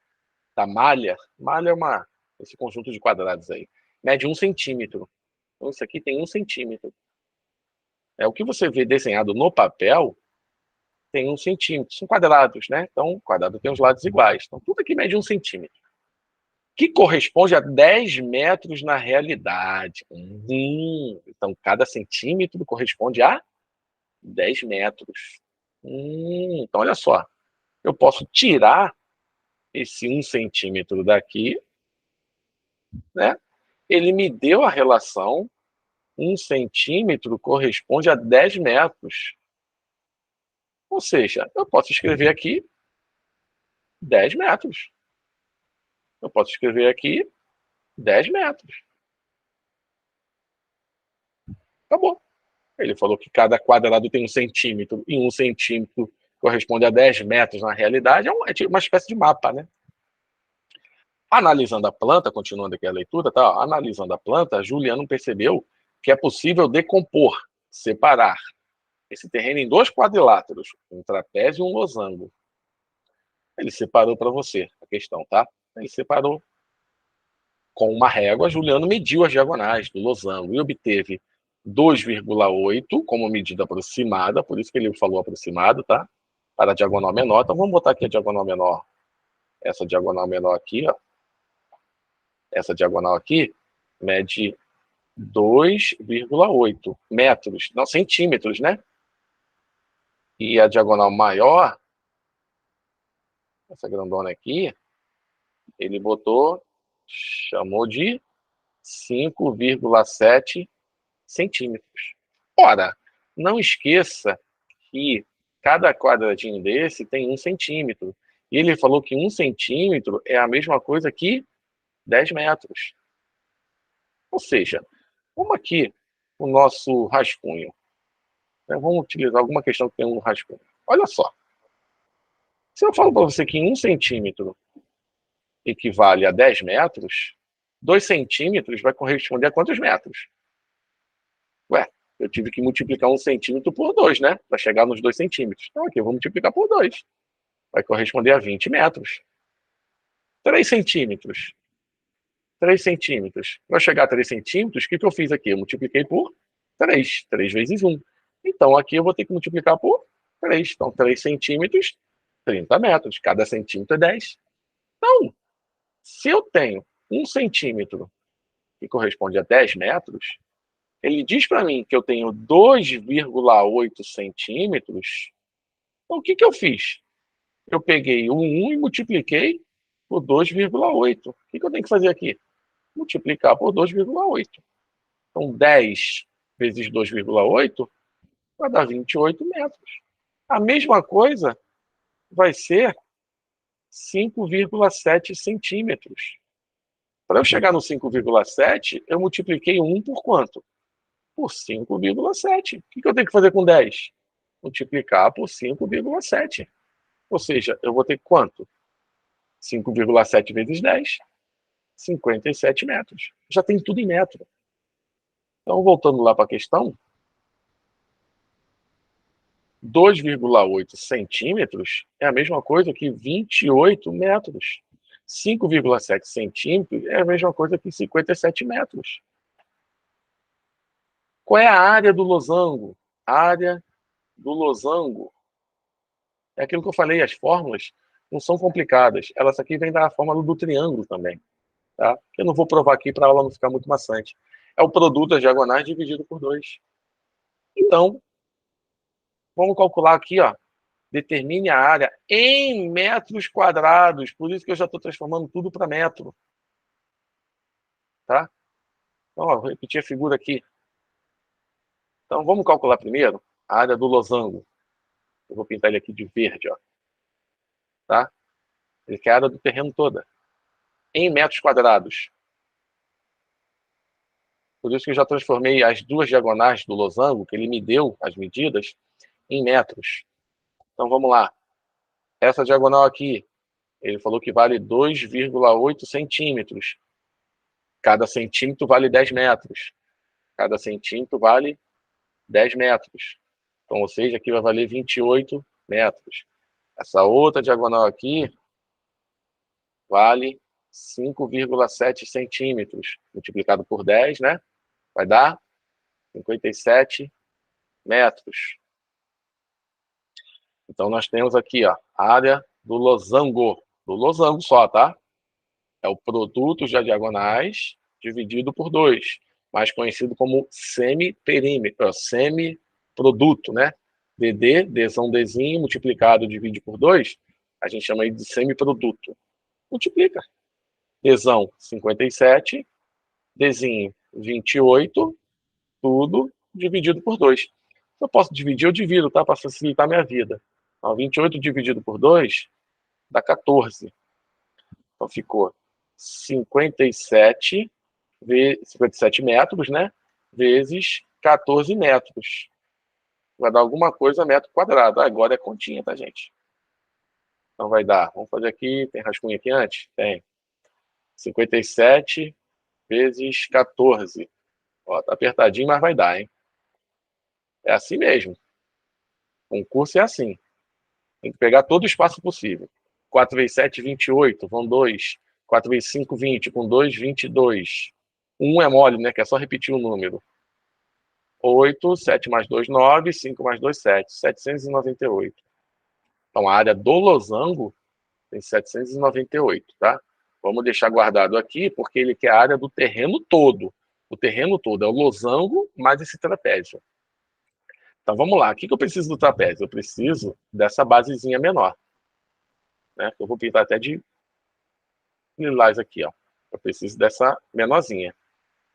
Tá, malha é esse conjunto de quadrados aí. Mede 1 centímetro. Então, isso aqui tem 1 centímetro. O que você vê desenhado no papel tem 1 centímetro. São quadrados, né? Então, o quadrado tem os lados iguais. Então, tudo aqui mede 1 centímetro. Que corresponde a 10 metros na realidade. Então, cada centímetro corresponde a 10 metros. Então, olha só. Eu posso tirar esse 1 centímetro daqui, né? Ele me deu a relação 1 centímetro corresponde a 10 metros. Ou seja, eu posso escrever aqui 10 metros. Eu posso escrever aqui 10 metros. Acabou. Ele falou que cada quadrado tem 1 centímetro e 1 centímetro corresponde a 10 metros na realidade. É uma espécie de mapa, né? Analisando a planta, continuando aqui a leitura, tá? Analisando a planta, Juliano percebeu que é possível decompor, separar esse terreno em 2 quadriláteros, um trapézio e um losango. Ele separou para você a questão, tá? Ele separou com uma régua. Juliano mediu as diagonais do losango e obteve 2,8 como medida aproximada, por isso que ele falou aproximado, tá? Para a diagonal menor. Então vamos botar aqui a diagonal menor. Essa diagonal menor aqui, ó. Essa diagonal aqui mede 2,8 metros, não, centímetros, né? E a diagonal maior, essa grandona aqui, ele chamou de 5,7 centímetros. Ora, não esqueça que cada quadradinho desse tem 1 centímetro. E ele falou que 1 centímetro é a mesma coisa que 10 metros. Ou seja, vamos aqui o nosso rascunho. Vamos utilizar alguma questão que tem um rascunho. Olha só. Se eu falo para você que 1 centímetro equivale a 10 metros, 2 centímetros vai corresponder a quantos metros? Ué, eu tive que multiplicar 1 centímetro por 2, né? Para chegar nos 2 centímetros. Então aqui eu vou multiplicar por 2. Vai corresponder a 20 metros. 3 centímetros. 3 centímetros. Para chegar a 3 centímetros, o que eu fiz aqui? Eu multipliquei por 3. 3 vezes 1. Então aqui eu vou ter que multiplicar por 3. Então 3 centímetros, 30 metros. Cada centímetro é 10. Então, se eu tenho 1 centímetro que corresponde a 10 metros, ele diz para mim que eu tenho 2,8 centímetros. Então, o que eu fiz? Eu peguei o 1 e multipliquei por 2,8. O que eu tenho que fazer aqui? Multiplicar por 2,8. Então, 10 vezes 2,8 vai dar 28 metros. A mesma coisa vai ser 5,7 centímetros. Para eu chegar no 5,7, eu multipliquei 1 por quanto? Por 5,7. O que eu tenho que fazer com 10? Multiplicar por 5,7. Ou seja, eu vou ter quanto? 5,7 vezes 10, 57 metros. Já tem tudo em metro. Então, voltando lá para a questão, 2,8 centímetros é a mesma coisa que 28 metros. 5,7 centímetros é a mesma coisa que 57 metros. Qual é a área do losango? A área do losango é aquilo que eu falei, as fórmulas não são complicadas. Elas aqui vêm da fórmula do triângulo também. Tá? Eu não vou provar aqui para a aula não ficar muito maçante. É o produto das diagonais dividido por 2. Então, vamos calcular aqui, ó. Determine a área em metros quadrados. Por isso que eu já estou transformando tudo para metro. Tá? Então, ó, vou repetir a figura aqui. Então, vamos calcular primeiro a área do losango. Eu vou pintar ele aqui de verde, ó. Tá? Ele quer a área do terreno toda. Em metros quadrados. Por isso que eu já transformei as duas diagonais do losango, que ele me deu as medidas, em metros. Então, vamos lá. Essa diagonal aqui, ele falou que vale 2,8 centímetros. Cada centímetro vale 10 metros. Cada centímetro vale 10 metros. Então, ou seja, aqui vai valer 28 metros. Essa outra diagonal aqui vale 5,7 centímetros. Multiplicado por 10, né? Vai dar 57 metros. Então, nós temos aqui, ó, a área do losango. Do losango só, tá? É o produto das diagonais dividido por 2, mais conhecido como semiperímetro, semiproduto, né? DD, Dzão, Dzinho, multiplicado, divide por 2, a gente chama aí de semiproduto. Multiplica. Dzão, 57, Dzinho, 28, tudo dividido por 2. Se eu posso dividir, eu divido, tá? Para facilitar a minha vida. Então, 28 dividido por 2 dá 14. Então, ficou 57 metros, né? Vezes 14 metros. Vai dar alguma coisa metro quadrado. Agora é continha, tá, gente? Então vai dar, vamos fazer aqui, tem rascunho aqui antes? Tem. 57 vezes 14. Ó, tá apertadinho, mas vai dar, hein? É assim mesmo. O concurso é assim. Tem que pegar todo o espaço possível. 4 vezes 7, 28, vão 2. 4 vezes 5, 20, com 2, 22. 1 é mole, né? Que é só repetir o número. 8, 7 mais 2, 9, 5 mais 2, 7. 798. Então, a área do losango tem 798, tá? Vamos deixar guardado aqui, porque ele quer a área do terreno todo. O terreno todo é o losango mais esse trapézio. Então, vamos lá. O que eu preciso do trapézio? Eu preciso dessa basezinha menor. Né? Eu vou pintar até de lilás aqui, ó. Eu preciso dessa menorzinha.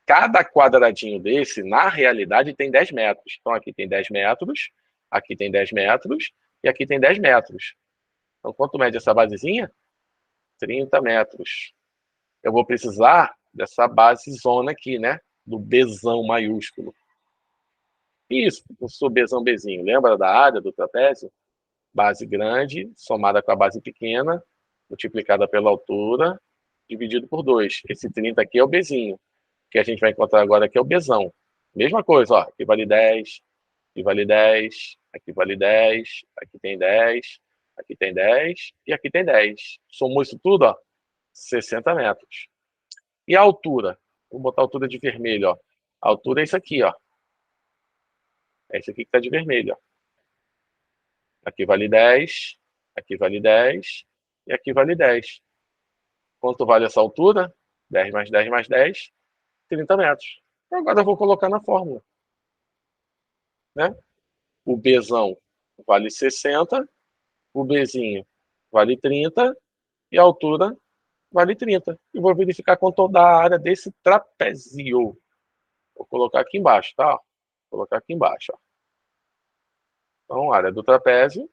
Cada quadradinho desse, na realidade, tem 10 metros. Então, aqui tem 10 metros, aqui tem 10 metros e aqui tem 10 metros. Então, quanto mede essa basezinha? 30 metros. Eu vou precisar dessa base zona aqui, né? Do Bzão maiúsculo. Isso, o seu Bzão Bzinho. Lembra da área do trapézio? Base grande, somada com a base pequena, multiplicada pela altura, dividido por 2. Esse 30 aqui é o Bzinho. O que a gente vai encontrar agora aqui é o Bzão. Mesma coisa, ó. Aqui vale 10, aqui vale 10, aqui vale 10, aqui tem 10, aqui tem 10 e aqui tem 10. Somou isso tudo, ó, 60 metros. E a altura? Vou botar a altura de vermelho, ó. A altura é isso aqui, ó. É isso aqui que está de vermelho, ó. Aqui vale 10, aqui vale 10 e aqui vale 10. Quanto vale essa altura? 10 mais 10 mais 10, 30 metros. Agora eu vou colocar na fórmula. Né? O Bzão vale 60, o Bzinho vale 30 e a altura vale 30. E vou verificar quanto dá a área desse trapézio. Vou colocar aqui embaixo, tá? Vou colocar aqui embaixo. Ó. Então, área do trapézio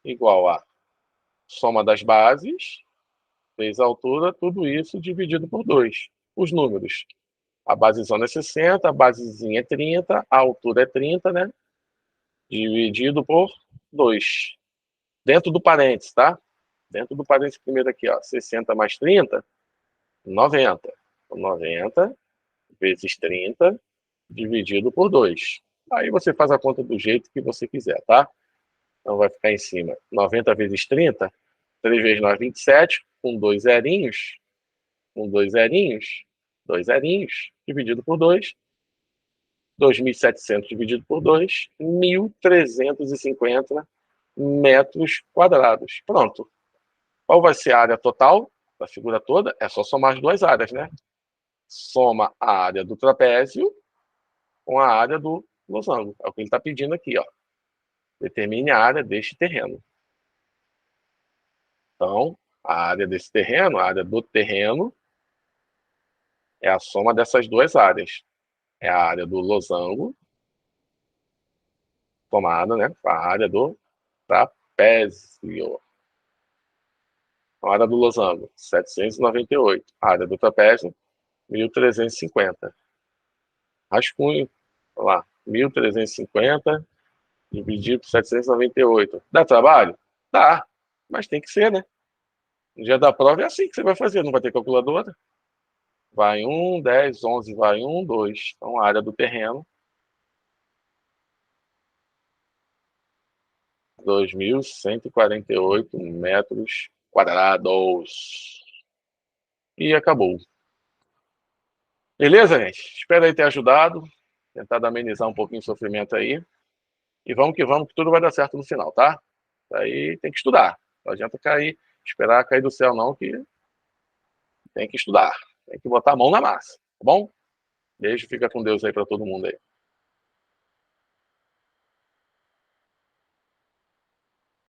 igual a soma das bases, vezes a altura, tudo isso dividido por 2. Os números. A basezona é 60, a basezinha é 30, a altura é 30, né? Dividido por 2. Dentro do parênteses, tá? Dentro do parênteses primeiro aqui, ó. 60 mais 30, 90. 90 vezes 30 dividido por 2. Aí você faz a conta do jeito que você quiser, tá? Então vai ficar em cima 90 vezes 30, 3 vezes 9, 27, com 2 zerinhos, 2 zerinhos, dividido por 2, 2.700 dividido por 2, 1.350 metros quadrados. Pronto. Qual vai ser a área total da figura toda? É só somar as duas áreas, né? Soma a área do trapézio com a área do losango. É o que ele está pedindo aqui, ó. Determine a área deste terreno. Então, a área desse terreno, a área do terreno, é a soma dessas duas áreas. É a área do losango, somada, né, com a área do trapézio. A área do losango, 798. A área do trapézio, 1.350. Rascunho, vamos lá, 1.350 dividido por 798. Dá trabalho? Dá, mas tem que ser, né? No dia da prova é assim que você vai fazer, não vai ter calculadora. Vai 1, 10, 11, vai 1, 2. Então, a área do terreno 2.148 metros quadrados. E acabou. Beleza, gente? Espero aí ter ajudado. Tentar amenizar um pouquinho o sofrimento aí. E vamos, que tudo vai dar certo no final, tá? Aí tem que estudar. Não adianta esperar cair do céu, não, que tem que estudar. Tem que botar a mão na massa, tá bom? Beijo, fica com Deus aí para todo mundo aí.